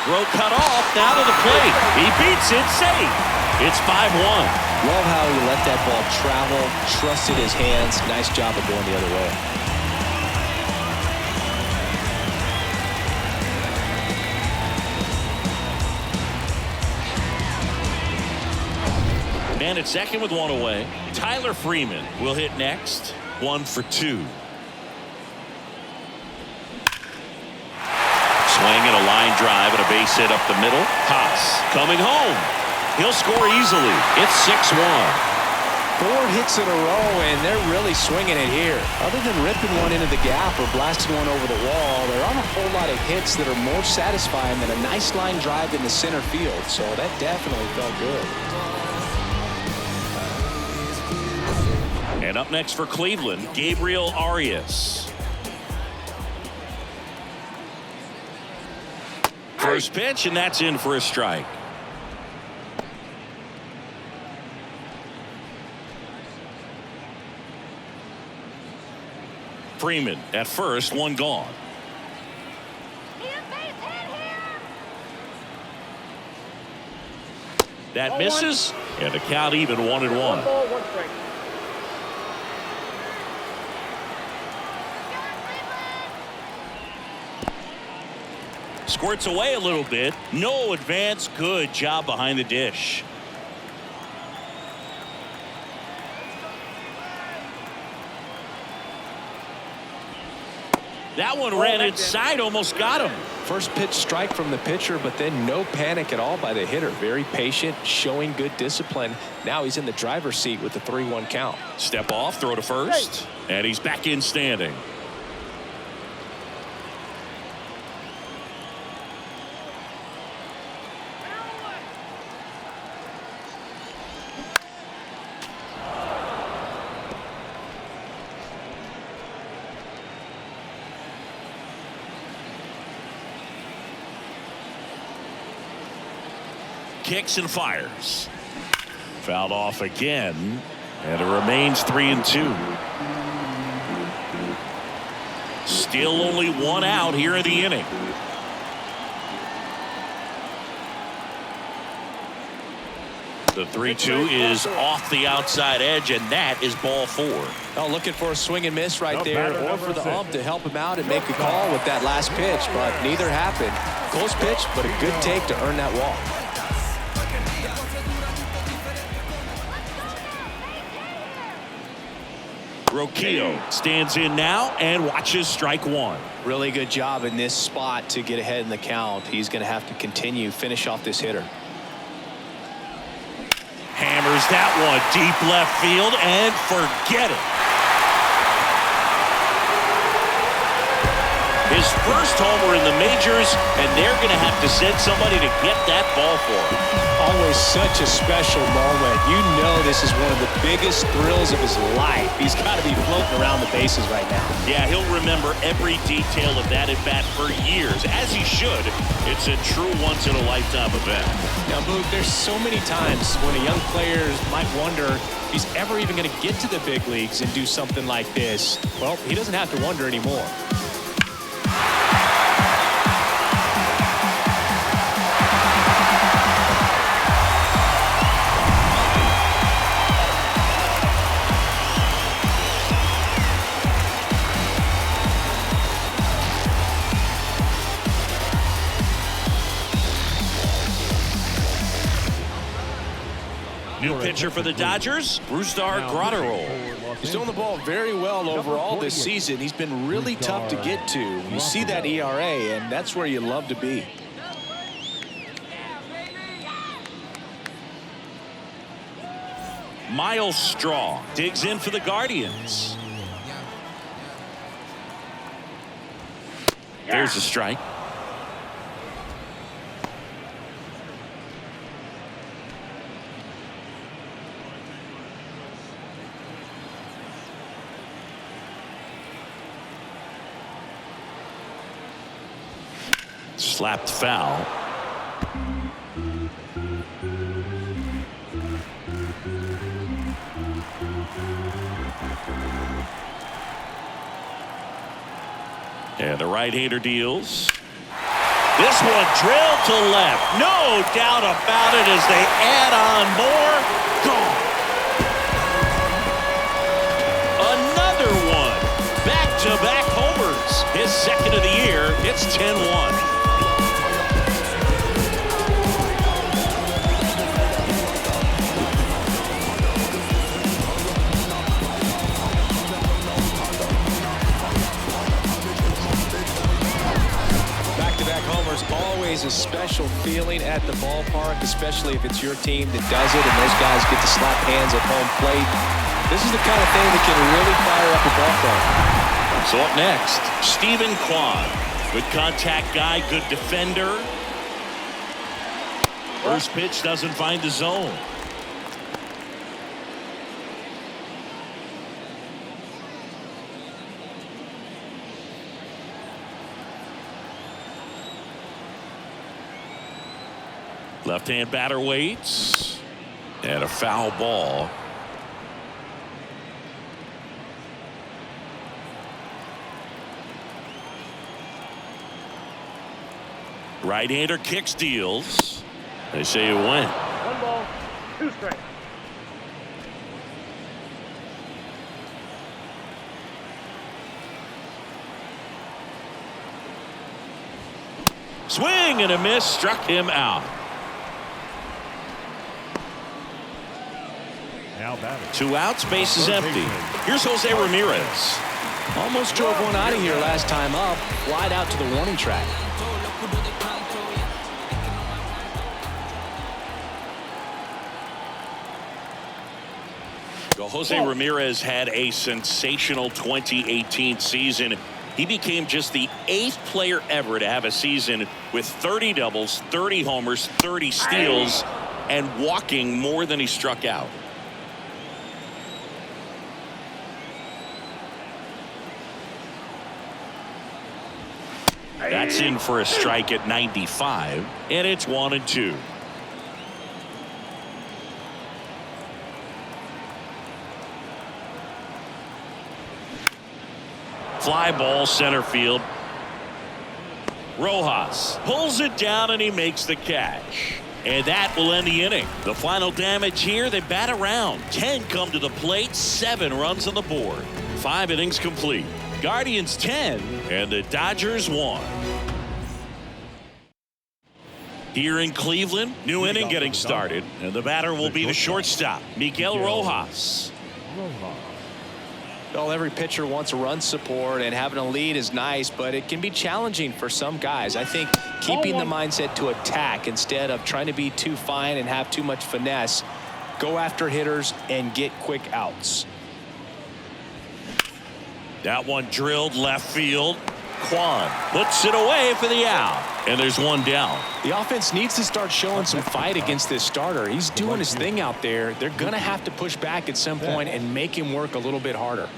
Throw cut off, now to the plate. He beats it, safe. It's 5-1. Love how he let that ball travel, trusted his hands. Nice job of going the other way. Man at second with one away. Tyler Freeman will hit next. 1 for 2. Swing and a line drive and a base hit up the middle. Haas coming home. He'll score easily. It's 6-1. 4 hits in a row, and they're really swinging it here. Other than ripping one into the gap or blasting one over the wall, there aren't a whole lot of hits that are more satisfying than a nice line drive in the center field. So that definitely felt good. And up next for Cleveland, Gabriel Arias. First pitch, and that's in for a strike. Freeman at first, one gone. That misses, and the count even 1-1. 1 ball, 1 strike. Squirts away a little bit. No advance. Good job behind the dish. That one ran inside, almost got him. First pitch strike from the pitcher, but then no panic at all by the hitter. Very patient, showing good discipline. Now he's in the driver's seat with the 3-1 count. Step off, throw to first, and he's back in standing. Kicks and fires. Fouled off again, and it remains 3-2. Still only 1 out here in the inning. The 3-2 is off the outside edge, and that is ball 4. Oh, looking for a swing and miss right Up there, batter or for the number ump 6. to help him out and make a call with that last pitch, but neither happened. Close pitch, but a good take to earn that walk. Roquillo stands in now and watches strike 1. Really good job in this spot to get ahead in the count. He's going to have to finish off this hitter. Hammers that one deep left field, and forget it. His first homer in the majors, and they're going to have to send somebody to get that ball for him. Always such a special moment. You know this is one of the biggest thrills of his life. He's got to be floating around the bases right now. Yeah, he'll remember every detail of that at-bat for years, as he should. It's a true once-in-a-lifetime event. Now, Boog, there's so many times when a young player might wonder if he's ever even going to get to the big leagues and do something like this. Well, he doesn't have to wonder anymore. pitcher for the Dodgers, Brusdar Graterol. He's throwing the ball very well overall this season. He's been really tough to get to. You see that ERA, and that's where you love to be. Miles Straw digs in for the Guardians. There's a strike. Slapped foul. And the right-hander deals. This one drilled to left. No doubt about it as they add on more. Gone. Another one. Back-to-back homers. His second of the year. It's 10-1. Always a special feeling at the ballpark, especially if it's your team that does it and those guys get to slap hands at home plate. This is the kind of thing that can really fire up a ball club. So up next, Stephen Kwan. Good contact guy, good defender. First pitch doesn't find the zone. Left-hand batter waits. And a foul ball. Right-hander kicks, deals. They say it went. 1 ball, 2 strikes. Swing and a miss, struck him out. Now batting. 2 outs, base is empty. Here's Jose Ramirez. Almost drove one out of here last time up. Flied out to the warning track. Well, Jose Ramirez had a sensational 2018 season. He became just the 8th player ever to have a season with 30 doubles, 30 homers, 30 steals, and walking more than he struck out. That's in for a strike at 95, and it's 1-2. Fly ball center field. Rojas pulls it down and he makes the catch. And that will end the inning. The final damage here, they bat around. 10 come to the plate, 7 runs on the board. 5 innings complete. Guardians 10 and the Dodgers 1. Here in Cleveland, new inning getting started, and the batter will be the shortstop, Miguel Rojas. Well, every pitcher wants a run support, and having a lead is nice, but it can be challenging for some guys. I think keeping the mindset to attack instead of trying to be too fine and have too much finesse, go after hitters and get quick outs. That one drilled left field. Kwan puts it away for the out, and there's 1 down. The offense needs to start showing some fight against this starter. He's doing his thing out there. They're going to have to push back at some point and make him work a little bit harder.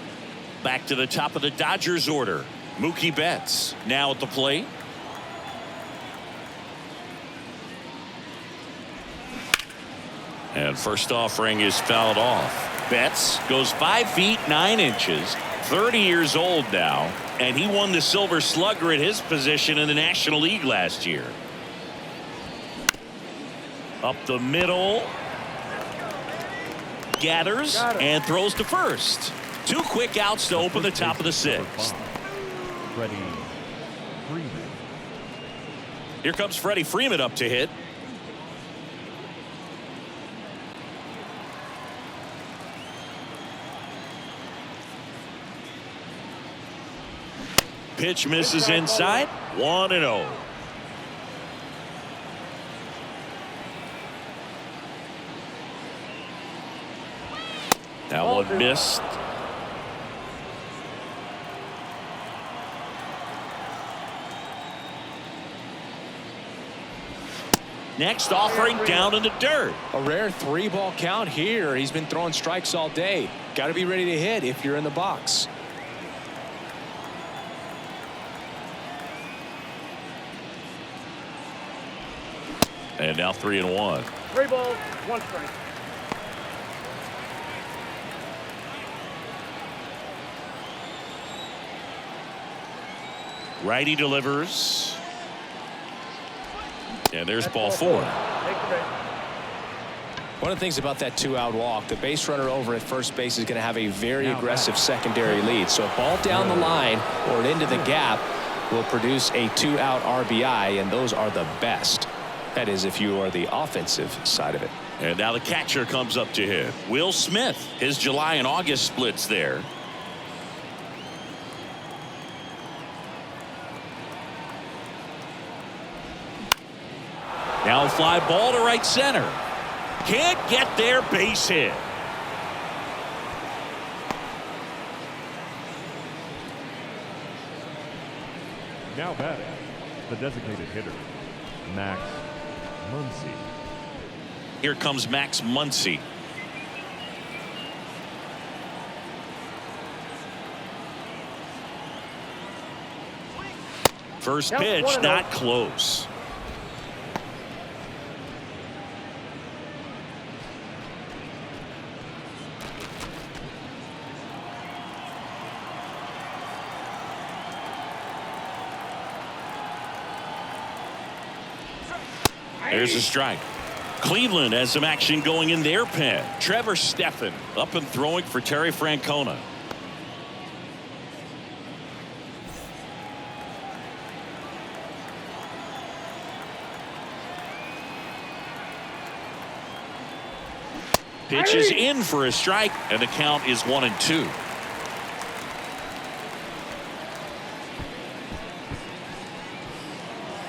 Back to the top of the Dodgers order. Mookie Betts now at the plate. And first offering is fouled off. Betts goes 5 feet 9 inches, 30 years old now, and he won the Silver Slugger at his position in the National League last year. Up the middle. Gathers and throws to first. 2 quick outs to open the top of the 6th. Freddie Freeman. Here comes Freddie Freeman up to hit. Pitch misses inside. 1-0. That one missed. Next offering down in the dirt. A rare 3-ball count here. He's been throwing strikes all day. Got to be ready to hit if you're in the box. And now 3-1. 3 balls, 1 strike. Righty delivers. And there's ball 4. Take the base. One of the things about that 2-out walk, the base runner over at first base is going to have a very aggressive secondary lead. So a ball down the line or into the gap will produce a 2-out RBI, and those are the best. That is if you are the offensive side of it. And now the catcher comes up to hit. Will Smith, his July and August splits there. Now a fly ball to right center. Can't get there, base hit. Now batting, the designated hitter, Max Muncy. Here comes Max Muncy. First pitch, not close. There's a strike. Cleveland has some action going in their pen. Trevor Stephan up and throwing for Terry Francona. Pitch is in for a strike, and the count is 1-2.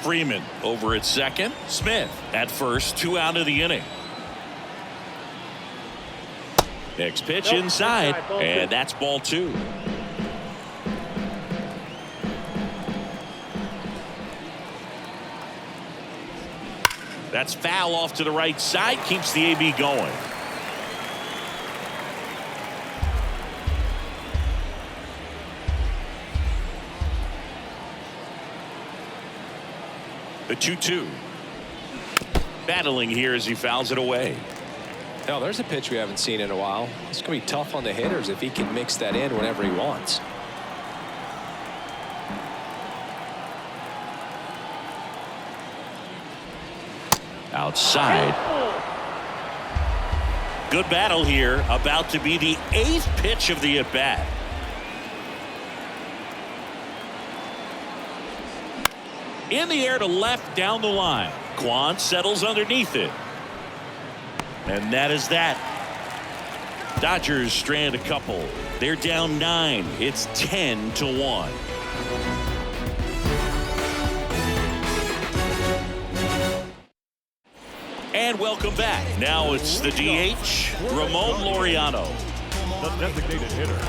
Freeman over at second. Smith at first. 2 out of the inning. Next pitch inside, and that's ball 2. That's foul off to the right side. Keeps the AB going. The 2-2. Battling here as he fouls it away. Now there's a pitch we haven't seen in a while. It's going to be tough on the hitters if he can mix that in whenever he wants. Outside. Good battle here. About to be the 8th pitch of the at-bat. In the air to left down the line. Quan settles underneath it. And that is that. Dodgers strand a couple. They're down 9. It's 10-1. And welcome back. Now it's the DH, Ramon Laureano. The designated hitter,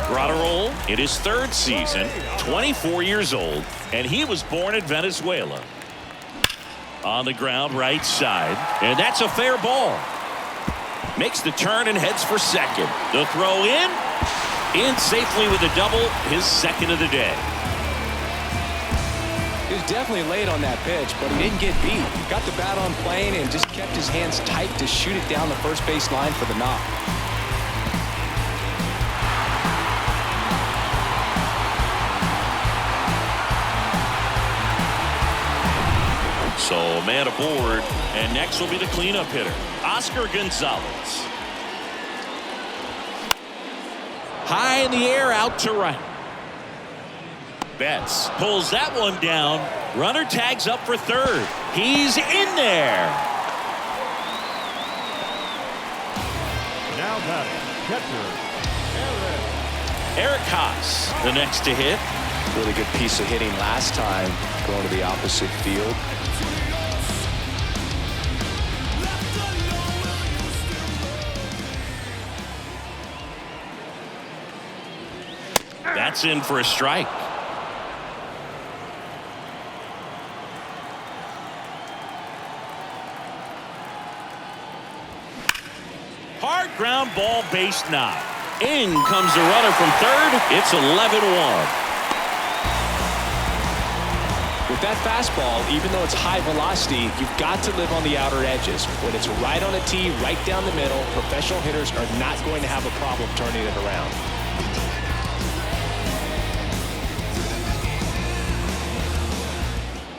Brought a roll in his 3rd season, 24 years old, and he was born in Venezuela. On the ground, right side, and that's a fair ball. Makes the turn and heads for second. The throw in safely with a double, his 2nd of the day. He was definitely late on that pitch, but he didn't get beat. He got the bat on plane and just kept his hands tight to shoot it down the first base line for the knock. So man aboard, and next will be the cleanup hitter, Oscar Gonzalez. High in the air, out to right. Betts pulls that one down. Runner tags up for 3rd. He's in there. now batting, catcher, Eric Haas, the next to hit. Really good piece of hitting last time, going to the opposite field. That's in for a strike. Hard ground ball, base knock. In comes the runner from third. It's 11-1. With that fastball, even though it's high velocity, you've got to live on the outer edges. When it's right on a tee, right down the middle, professional hitters are not going to have a problem turning it around.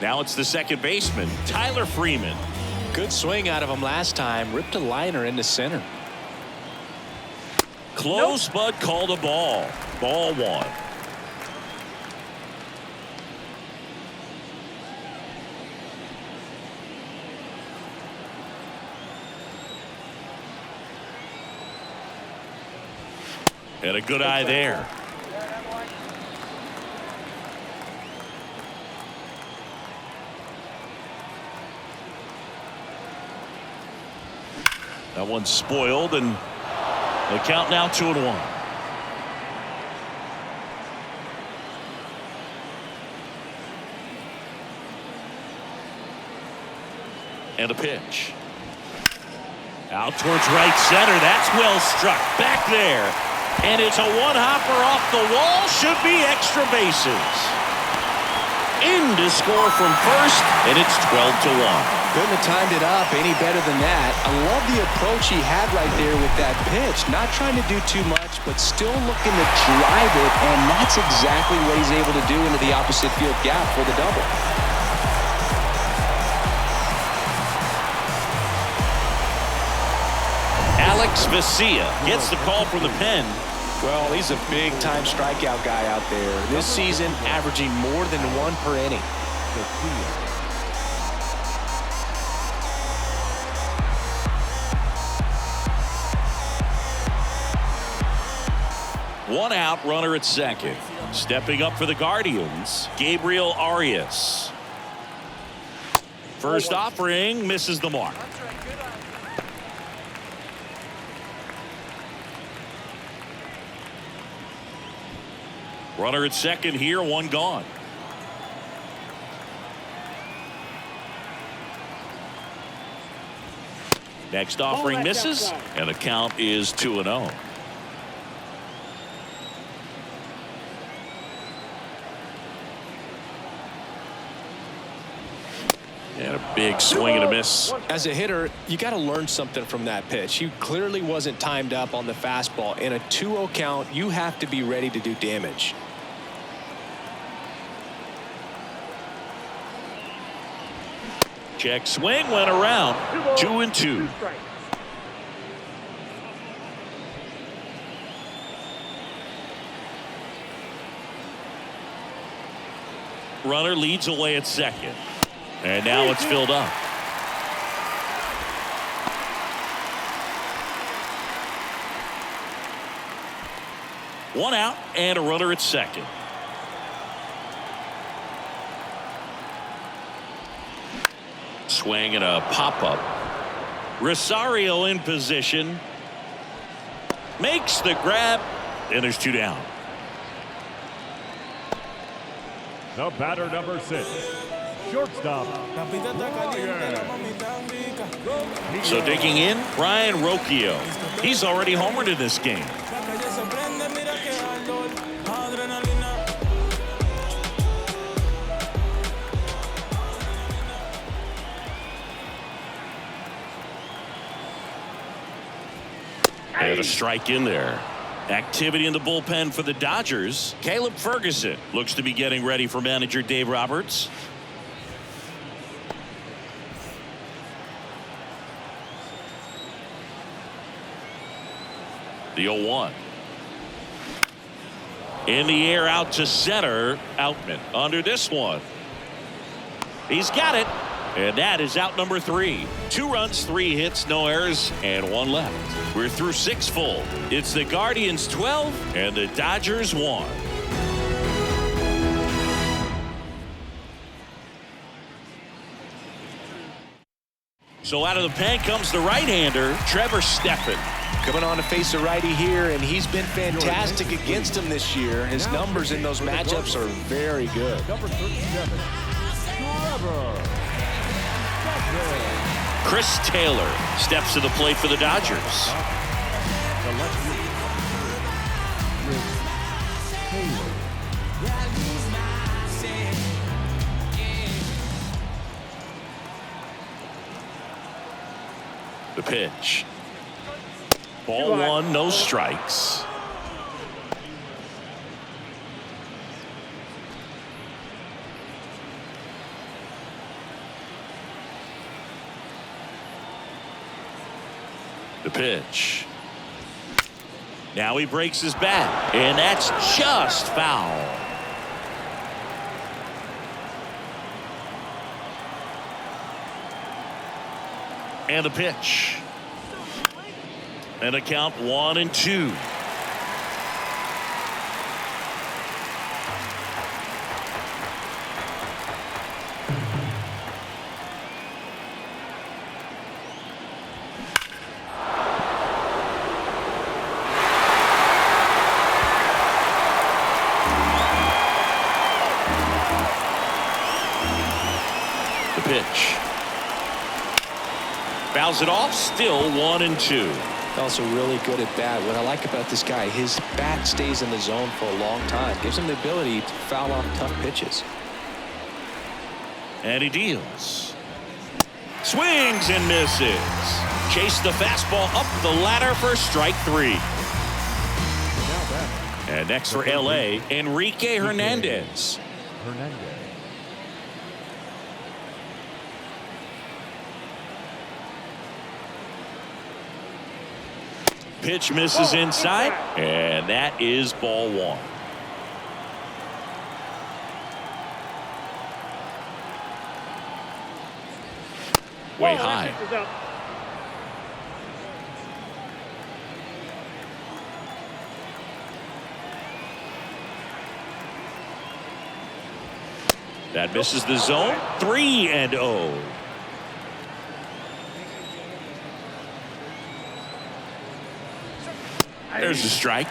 Now it's the second baseman, Tyler Freeman. Good swing out of him last time. Ripped a liner into center. Close, but called a ball. Ball one. Had a good eye there. That one's spoiled, and the count now 2-1. And a pitch. Out towards right center. That's well struck. Back there. And it's a one-hopper off the wall. Should be extra bases. In to score from first, and it's 12-1. Couldn't have timed it up any better than that. I love the approach he had right there with that pitch. Not trying to do too much, but still looking to drive it, and that's exactly what he's able to do into the opposite field gap for the double. Vesia gets the call from the pen. Well, he's a big-time strikeout guy out there. This season, averaging more than one per inning. One out, runner at second. Stepping up for the Guardians, Gabriel Arias. First offering misses the mark. Runner at second here, one gone. Next offering misses, and the count is 2-0. And a big swing and a miss. As a hitter, you got to learn something from that pitch. He clearly wasn't timed up on the fastball. In a 2-0 count, you have to be ready to do damage. Check swing, went around. 2-2. Runner leads away at second. And now it's filled up. One out and a runner at second. Swing and a pop-up. Rosario in position. Makes the grab. And there's two down. The batter, number 6. Shortstop. So digging in, Brian Rocchio. He's already homered in this game. And a strike in there. Activity in the bullpen for the Dodgers. Caleb Ferguson looks to be getting ready for manager Dave Roberts. The 0-1. In the air out to center. Outman under this one. He's got it. And that is out number 3. 2 runs, 3 hits, no errors, and 1 left. We're through 6 full. It's the Guardians 12 and the Dodgers 1. So out of the pen comes the right-hander, Trevor Stephan. Coming on to face a righty here, and he's been fantastic against him this year. His numbers in those matchups are very good. Number 37, Trevor. Chris Taylor steps to the plate for the Dodgers. The lefty, Chris Taylor. The pitch. Ball one, no strikes. The pitch. Now he breaks his bat, and that's just foul. And the pitch. And a count 1-2. The pitch. Fouls it off, still 1-2. Also really good at bat. What I like about this guy, his bat stays in the zone for a long time. Gives him the ability to foul off tough pitches. And he deals. Swings and misses. Chase the fastball up the ladder for strike 3. And next for LA, Enrique Hernandez. Pitch misses inside, and that is ball 1. Way high. That misses the zone. 3-0. There's the strike.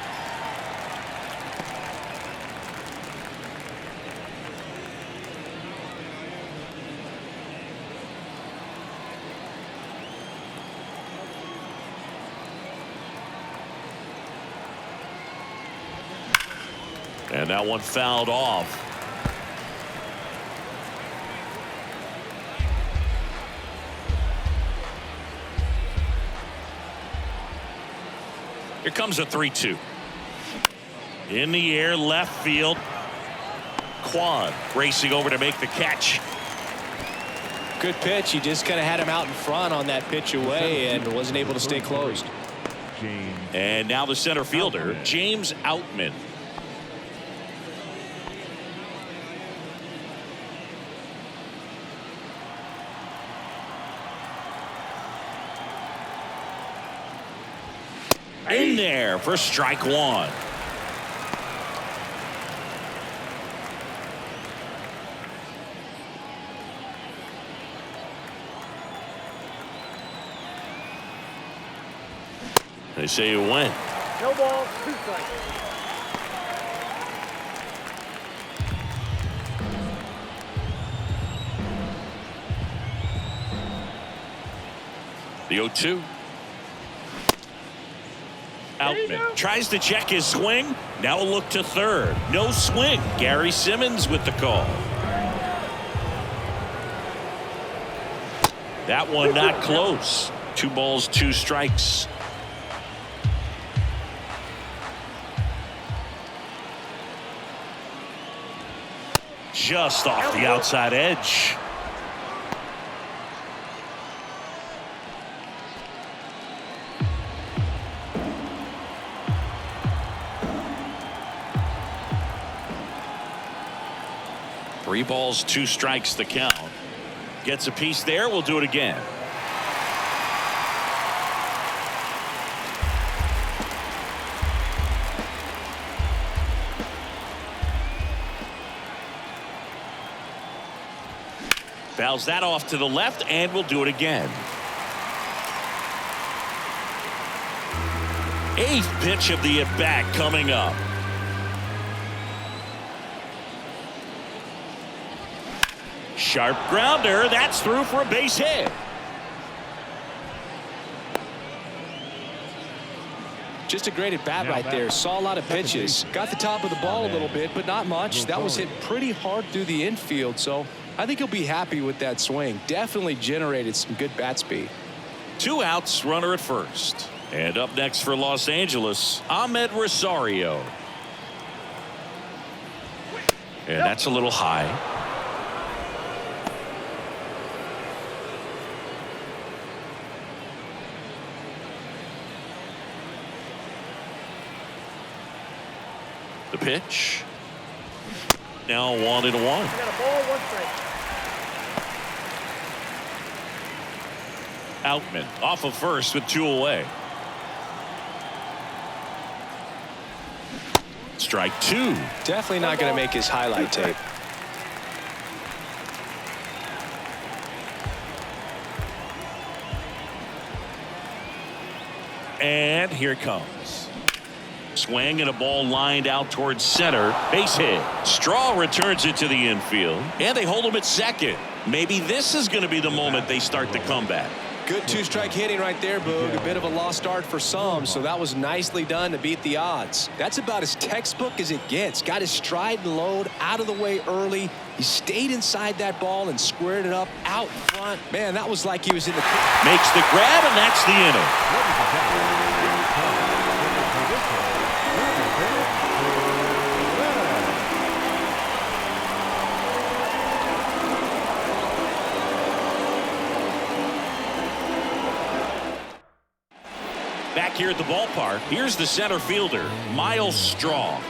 And that one fouled off. Here comes a 3-2. In the air, left field. Quan racing over to make the catch. Good pitch. He just kind of had him out in front on that pitch away and wasn't able to stay closed. And now the center fielder, James Outman. In there for strike 1. They say you win. No ball, 2 strikes. The 0-2. Outman tries to check his swing. Now a look to third. No swing. Gary Simmons with the call. That one not close. 2 balls, 2 strikes. Just off the outside edge. Three balls, 2 strikes the count. Gets a piece there. We'll do it again. Fouls that off to the left, and we'll do it again. Eighth pitch of the at-bat coming up. Sharp grounder. That's through for a base hit. Just a great at-bat right there. Saw a lot of pitches. Got the top of the ball a little bit, but not much. That was hit pretty hard through the infield, so I think he'll be happy with that swing. Definitely generated some good bat speed. 2 outs, runner at first. And up next for Los Angeles, Ahmed Rosario. And that's a little high. The pitch. Now 1-1. You got a ball, 1 strike. Outman off of first with 2 away. Strike 2. Definitely not going to make his highlight tape. And here it comes. Swing and a ball lined out towards center. Base hit. Straw returns it to the infield. And they hold him at second. Maybe this is going to be the moment they start the comeback. Good 2-strike hitting right there, Boog. A bit of a lost start for some, so that was nicely done to beat the odds. That's about as textbook as it gets. Got his stride and load out of the way early. He stayed inside that ball and squared it up out front. Man, that was like he was in the... Makes the grab, and that's the inning. Back here at the ballpark, here's the center fielder, Miles Straw.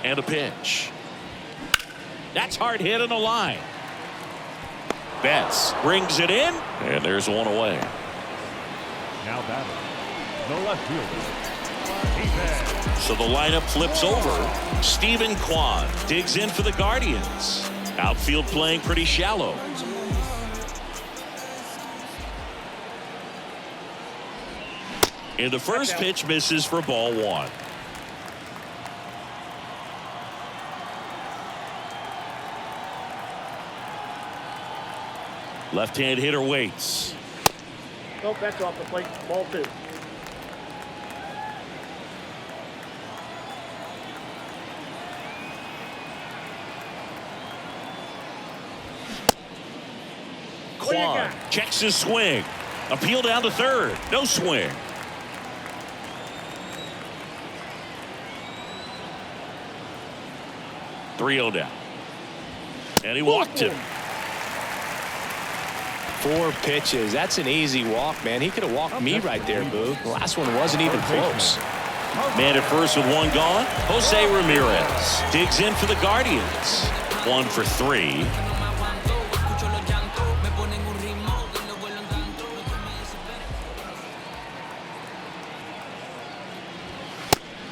And a pitch. That's hard hit in the line. Betts brings it in, and there's 1 away. Now batting, the left fielder. So the lineup flips over. Stephen Kwan digs in for the Guardians. Outfield playing pretty shallow. And the first pitch misses for ball 1. Left-hand hitter waits. No, Betts off the plate, ball 2. Kwan checks his swing. Appeal down to third. No swing. .3-0 down. And he walked him. 4 pitches. That's an easy walk, man. He could have walked me right there, Boog. The last one wasn't even close. Man at first with 1 gone. Jose Ramirez digs in for the Guardians. 1 for 3.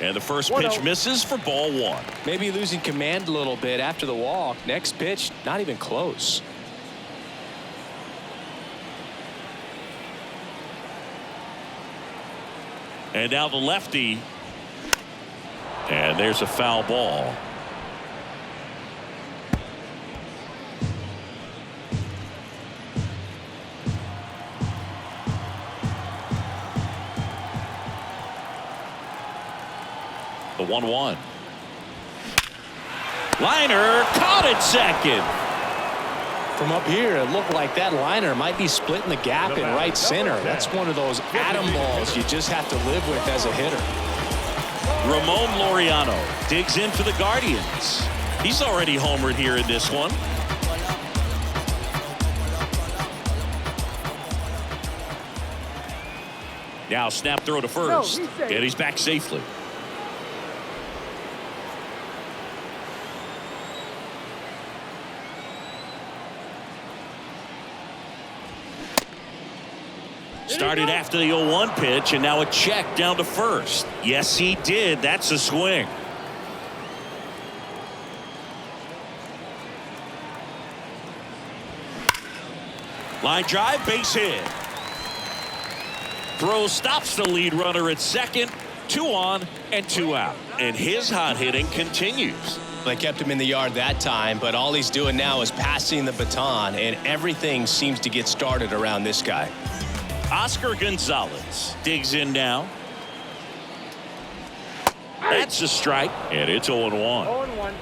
And the first pitch misses for ball 1. Maybe losing command a little bit after the walk. Next pitch, not even close. And now the lefty. And there's a foul ball. The 1-1. Liner caught at second. From up here, it looked like that liner might be splitting the gap in right center. That's one of those atom balls you just have to live with as a hitter. Ramon Laureano digs in for the Guardians. He's already homered here in this one. Now snap throw to first. And he's back safely. Started after the 0-1 pitch, and now a check down to first. Yes, he did. That's a swing. Line drive, base hit. Throw stops the lead runner at second. 2 on and 2 out. And his hot hitting continues. They kept him in the yard that time, but all he's doing now is passing the baton, and everything seems to get started around this guy. Oscar Gonzalez digs in now. That's a strike, and it's 0-1. 0-1.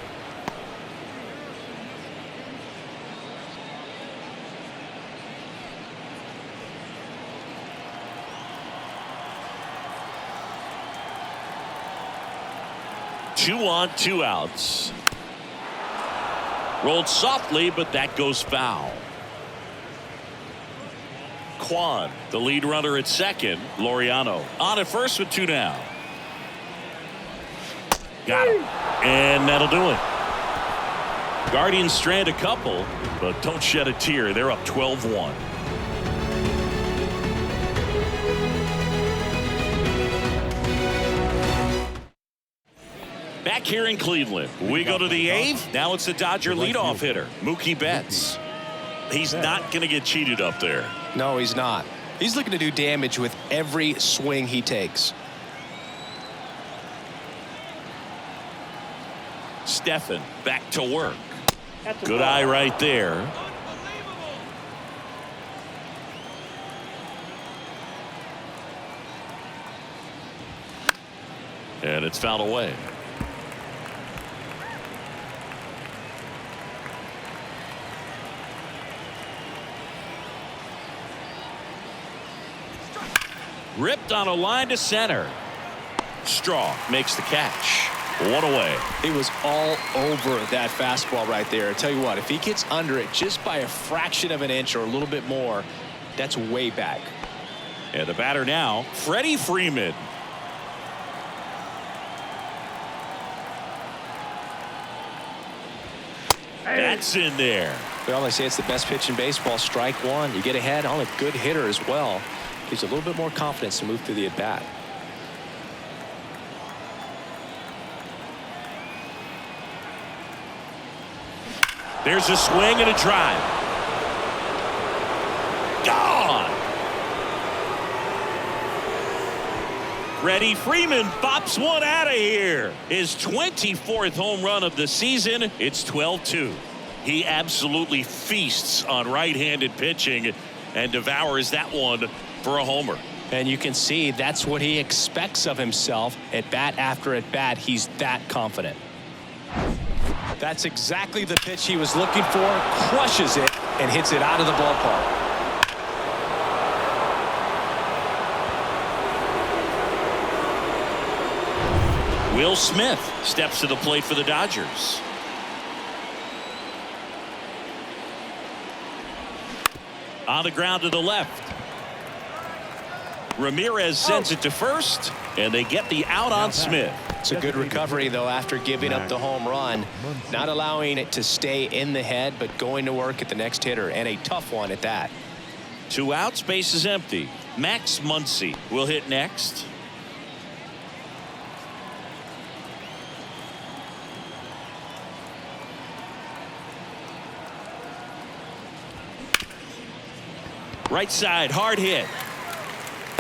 Two on, 2 outs. Rolled softly, but that goes foul. Kwan, the lead runner at second. Laureano on at first with 2 down. Got him. And that'll do it. Guardians strand a couple, but don't shed a tear. They're up 12-1. Back here in Cleveland, we go to the 8th. Now it's the Dodger leadoff hitter, Mookie Betts. He's not going to get cheated up there. No, he's not. He's looking to do damage with every swing he takes. Stephan back to work. That's a Good ball. eye right there. And it's fouled away. Ripped on a line to center. Straw makes the catch. 1 away. He was all over that fastball right there. I tell you what, if he gets under it just by a fraction of an inch or a little bit more, that's way back. And the batter now, Freddie Freeman. That's in there. Well, they say it's the best pitch in baseball. Strike one. You get ahead on a good hitter as well. Gives you a little bit more confidence to move through the at-bat. There's a swing and a drive. Gone. Freddie Freeman bops one out of here. His 24th home run of the season. It's 12-2. He absolutely feasts on right-handed pitching and devours that one for a homer. And you can see that's what he expects of himself at bat after at bat. He's that confident. That's exactly the pitch he was looking for. Crushes it and hits it out of the ballpark. Will Smith steps to the plate for the Dodgers. On the ground to the left. Ramirez sends it to first, and they get the out on Smith. It's a good recovery, though, after giving up the home run. Not allowing it to stay in the head, but going to work at the next hitter, and a tough one at that. 2 outs, base is empty. Max Muncy will hit next. Right side, hard hit.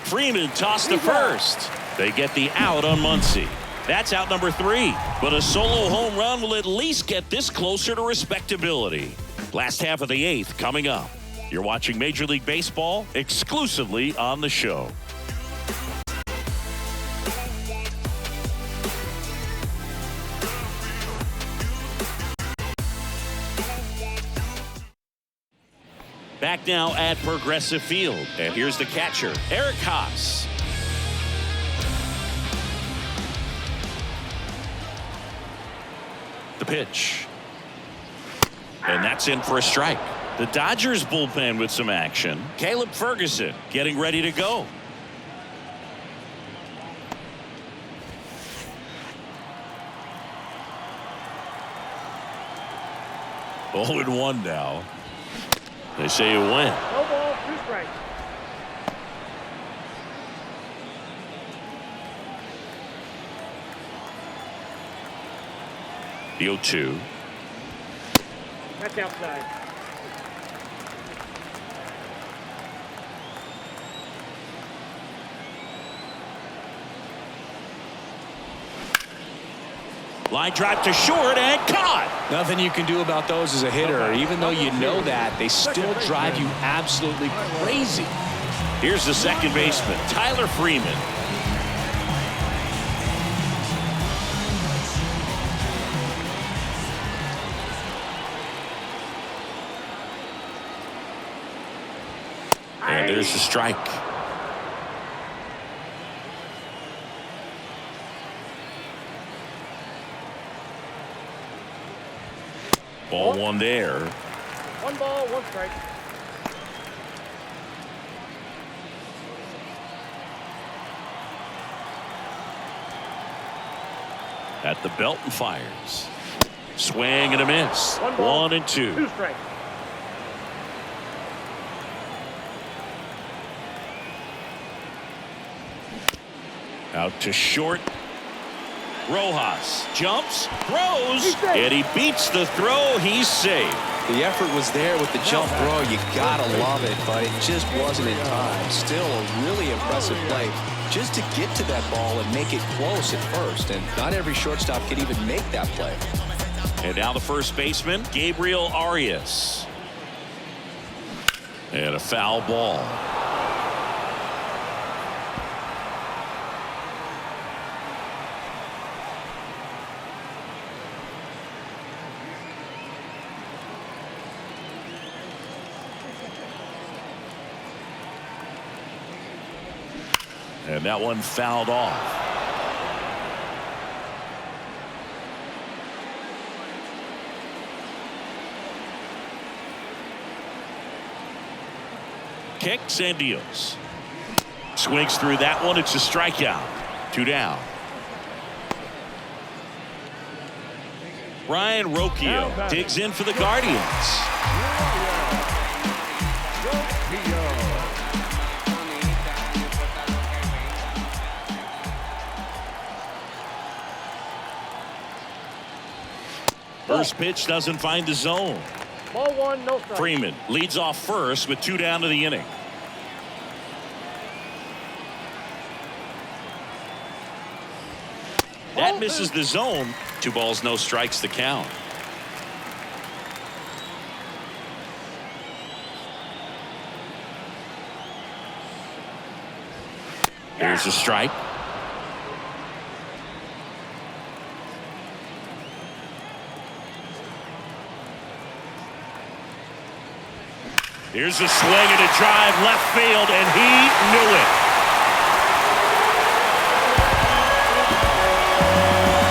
Freeman tossed to first. They get the out on Muncy. That's out number 3. But a solo home run will at least get this closer to respectability. Last half of the 8th coming up. You're watching Major League Baseball exclusively on the show. Back now at Progressive Field. And here's the catcher, Eric Haas. The pitch. And that's in for a strike. The Dodgers bullpen with some action. Caleb Ferguson getting ready to go. Oh, and 1 now. They say you win. No ball, 2 strikes. The 0-2. That's outside. Line drive to short and caught. Nothing you can do about those as a hitter. Even though you know that, they still drive you absolutely crazy. Here's the second baseman, Tyler Freeman. And there's the strike. Ball one there. 1 ball, 1 strike. At the belt and fires. Swing and a miss. 1 ball, 1 and 2. 2 strikes. Out to short. Rojas jumps, throws, and he beats the throw. He's safe. The effort was there with the jump throw. You gotta love it, but it just wasn't in time. Still a really impressive play just to get to that ball and make it close at first. And not every shortstop can even make that play. And now the first baseman, Gabriel Arias. And a foul ball. And that one fouled off. Kicks and deals. Swings through that one. It's a strikeout. 2 down. Ryan Rocchio digs in for the Guardians. First pitch doesn't find the zone. Ball 1, no strike. Freeman leads off first with 2 down to the inning. That misses the zone. 2 balls, no strikes, the count. Here's a strike. Here's a swing and a drive left field, and he knew it.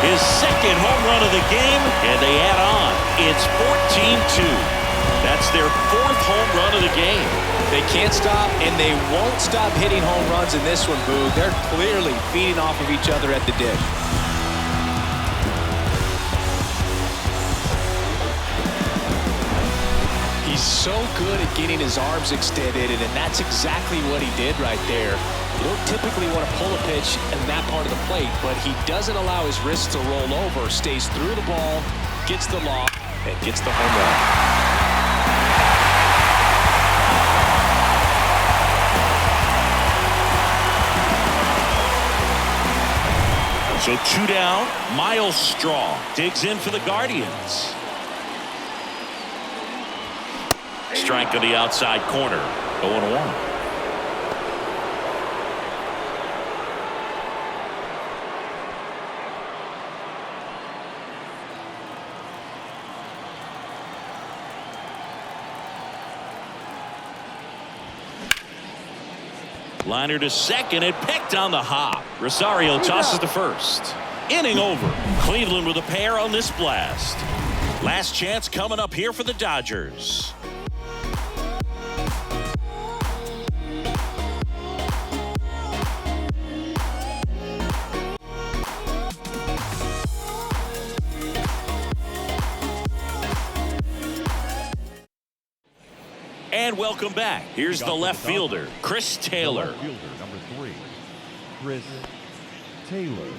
His second home run of the game, and they add on. It's 14-2. That's their 4th home run of the game. They can't stop, and they won't stop hitting home runs in this one, Boo. They're clearly feeding off of each other at the dish. He's so good at getting his arms extended, and that's exactly what he did right there. You don't typically want to pull a pitch in that part of the plate, but he doesn't allow his wrists to roll over, stays through the ball, gets the lob, and gets the home run. So 2 down. Miles Straw digs in for the Guardians. Strike on the outside corner. 0-1. Liner to second and picked on the hop. Rosario tosses to first. Inning over. Cleveland with a pair on this blast. Last chance coming up here for the Dodgers. And welcome back. Here's the left fielder, Chris Taylor. Left fielder, number 3, Chris Taylor.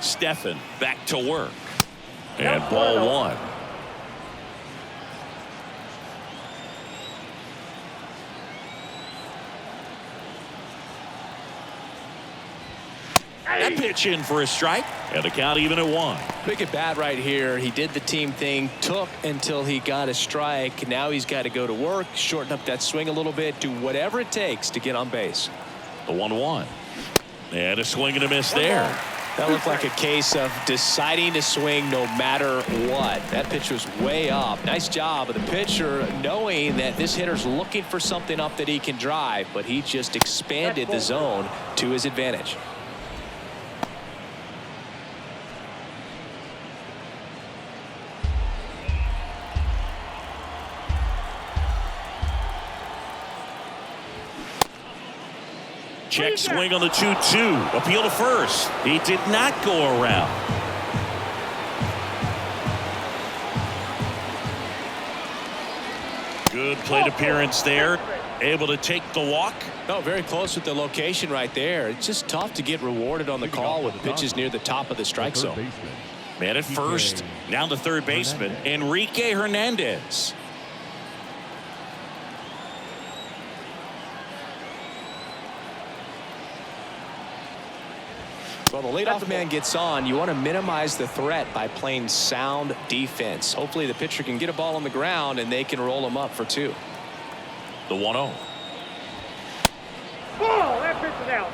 Stephan back to work. And ball 1. That pitch in for a strike, and the count even at 1. Big at bat right here. He did the team thing, took until he got a strike. Now he's got to go to work, shorten up that swing a little bit, do whatever it takes to get on base. The 1-1. And a swing and a miss there. That looked like a case of deciding to swing no matter what. That pitch was way up. Nice job of the pitcher knowing that this hitter's looking for something up that he can drive, but he just expanded the zone to his advantage. Check swing on the 2-2. Appeal to first. He did not go around. Good plate appearance there. Able to take the walk. No, very close with the location right there. It's just tough to get rewarded on the call with pitches near the top of the strike zone. Man at first. Now the third baseman, Enrique Hernandez. Well, the leadoff man gets on. You want to minimize the threat by playing sound defense. Hopefully the pitcher can get a ball on the ground and they can roll him up for 2. The 1-0. Ball, that pitch is out.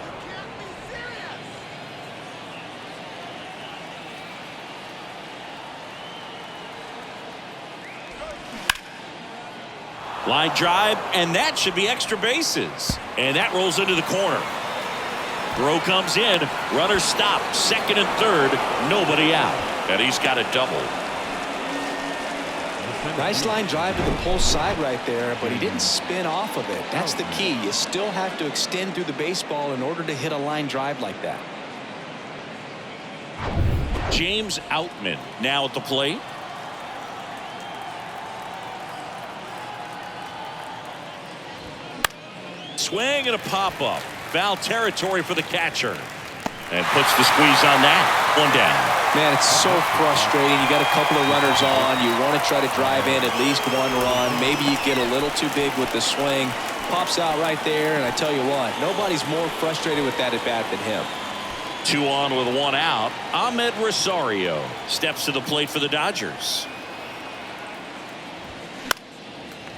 Line drive, and that should be extra bases. And that rolls into the corner. Throw comes in. Runner stopped. Second and third. Nobody out. And he's got a double. Nice line drive to the pull side right there, but he didn't spin off of it. That's the key. You still have to extend through the baseball in order to hit a line drive like that. James Outman now at the plate. Swing and a pop-up. Foul territory for the catcher. And puts the squeeze on that. 1 down. Man, it's so frustrating. You got a couple of runners on. You want to try to drive in at least 1 run. Maybe you get a little too big with the swing. Pops out right there, and I tell you what, nobody's more frustrated with that at bat than him. 2 on with 1 out. Ahmed Rosario steps to the plate for the Dodgers.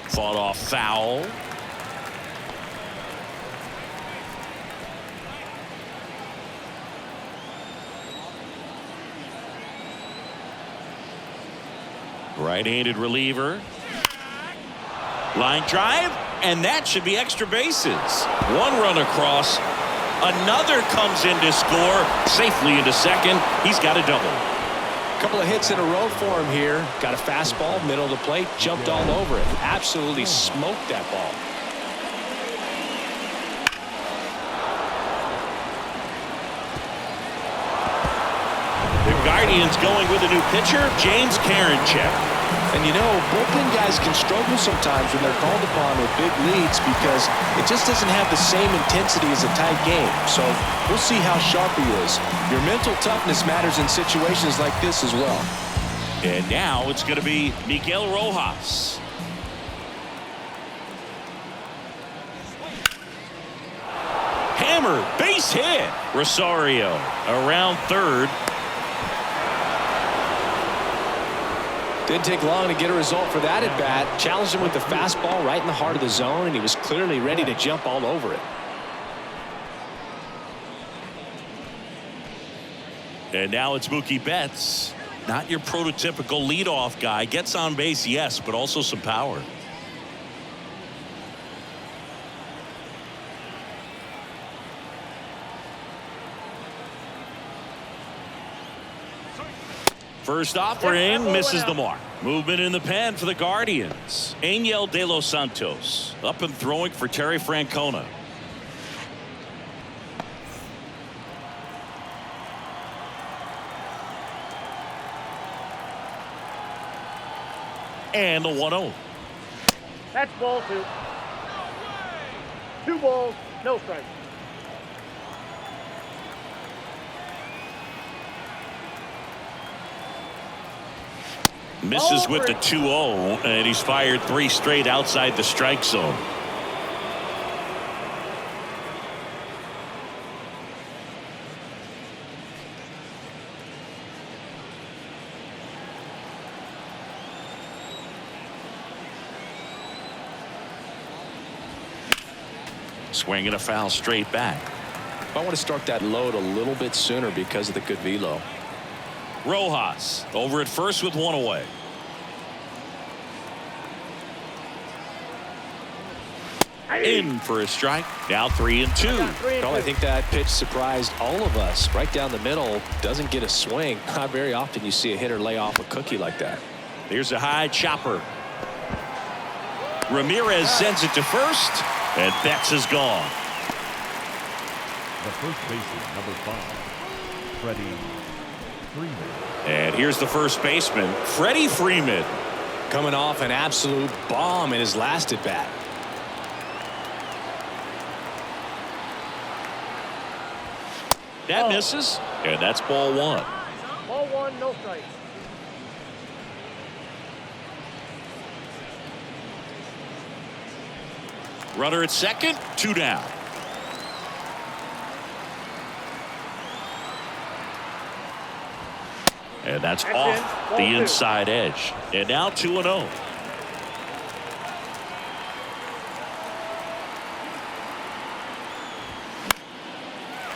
Fought off foul. Right-handed reliever. Line drive, and that should be extra bases. 1 run across. Another comes in to score. Safely into second. He's got a double. A couple of hits in a row for him here. Got a fastball, middle of the plate, jumped all over it. Absolutely smoked that ball. The Guardians going with a new pitcher, James Karinchak. And you know, bullpen guys can struggle sometimes when they're called upon with big leads because it just doesn't have the same intensity as a tight game. So we'll see how sharp he is. Your mental toughness matters in situations like this as well. And now it's going to be Miguel Rojas. Hammer, base hit. Rosario around third. Didn't take long to get a result for that at bat. Challenged him with the fastball right in the heart of the zone, and he was clearly ready to jump all over it. And now it's Mookie Betts. Not your prototypical leadoff guy. Gets on base, yes, but also some power. First offering misses the mark. Movement in the pen for the Guardians. Angel De Los Santos up and throwing for Terry Francona. And the 1-0. That's ball 2. 2 balls, no strikes. Misses with the 2-0, and he's fired 3 straight outside the strike zone. Swinging a foul straight back. I want to start that load a little bit sooner because of the good velo. Rojas over at first with one away. In for a strike. Now 3-2. Well, I think that pitch surprised all of us. Right down the middle, doesn't get a swing. Not very often you see a hitter lay off a cookie like that. Here's a high chopper. Ramirez sends it to first, and Betts is gone. The first baseman, number 5, Freddie Freeman. And here's the first baseman, Freddie Freeman. Coming off an absolute bomb in his last at bat. That misses, and that's ball 1. Ball 1, no strikes. Runner at second, 2 down. And that's off the inside edge. And now 2-0.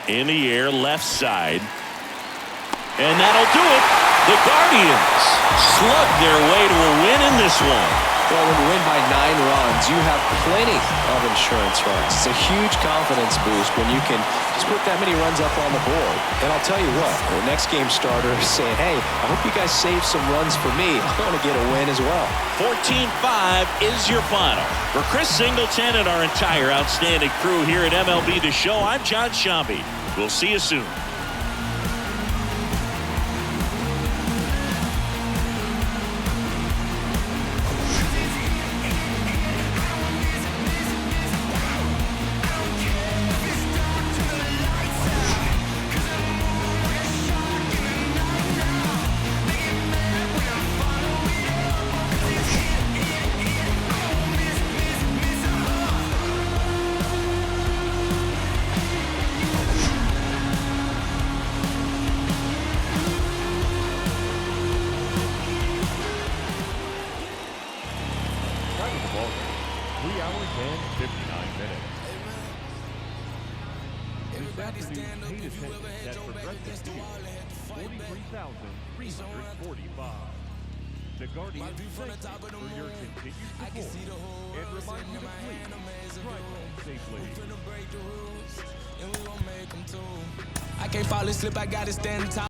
In the air, left side. And that'll do it. The Guardians slug their way to a win in this one. Well, when you win by 9 runs, you have plenty of insurance runs. It's a huge confidence boost when you can just put that many runs up on the board. And I'll tell you what, the next game starter is saying, hey, I hope you guys save some runs for me. I want to get a win as well. 14-5 is your final. For Chris Singleton and our entire outstanding crew here at MLB The Show, I'm John Shambi. We'll see you soon. The Guardians thank you for your continued support and remind you to please drive home safely. I can't fall asleep, I gotta stand tall.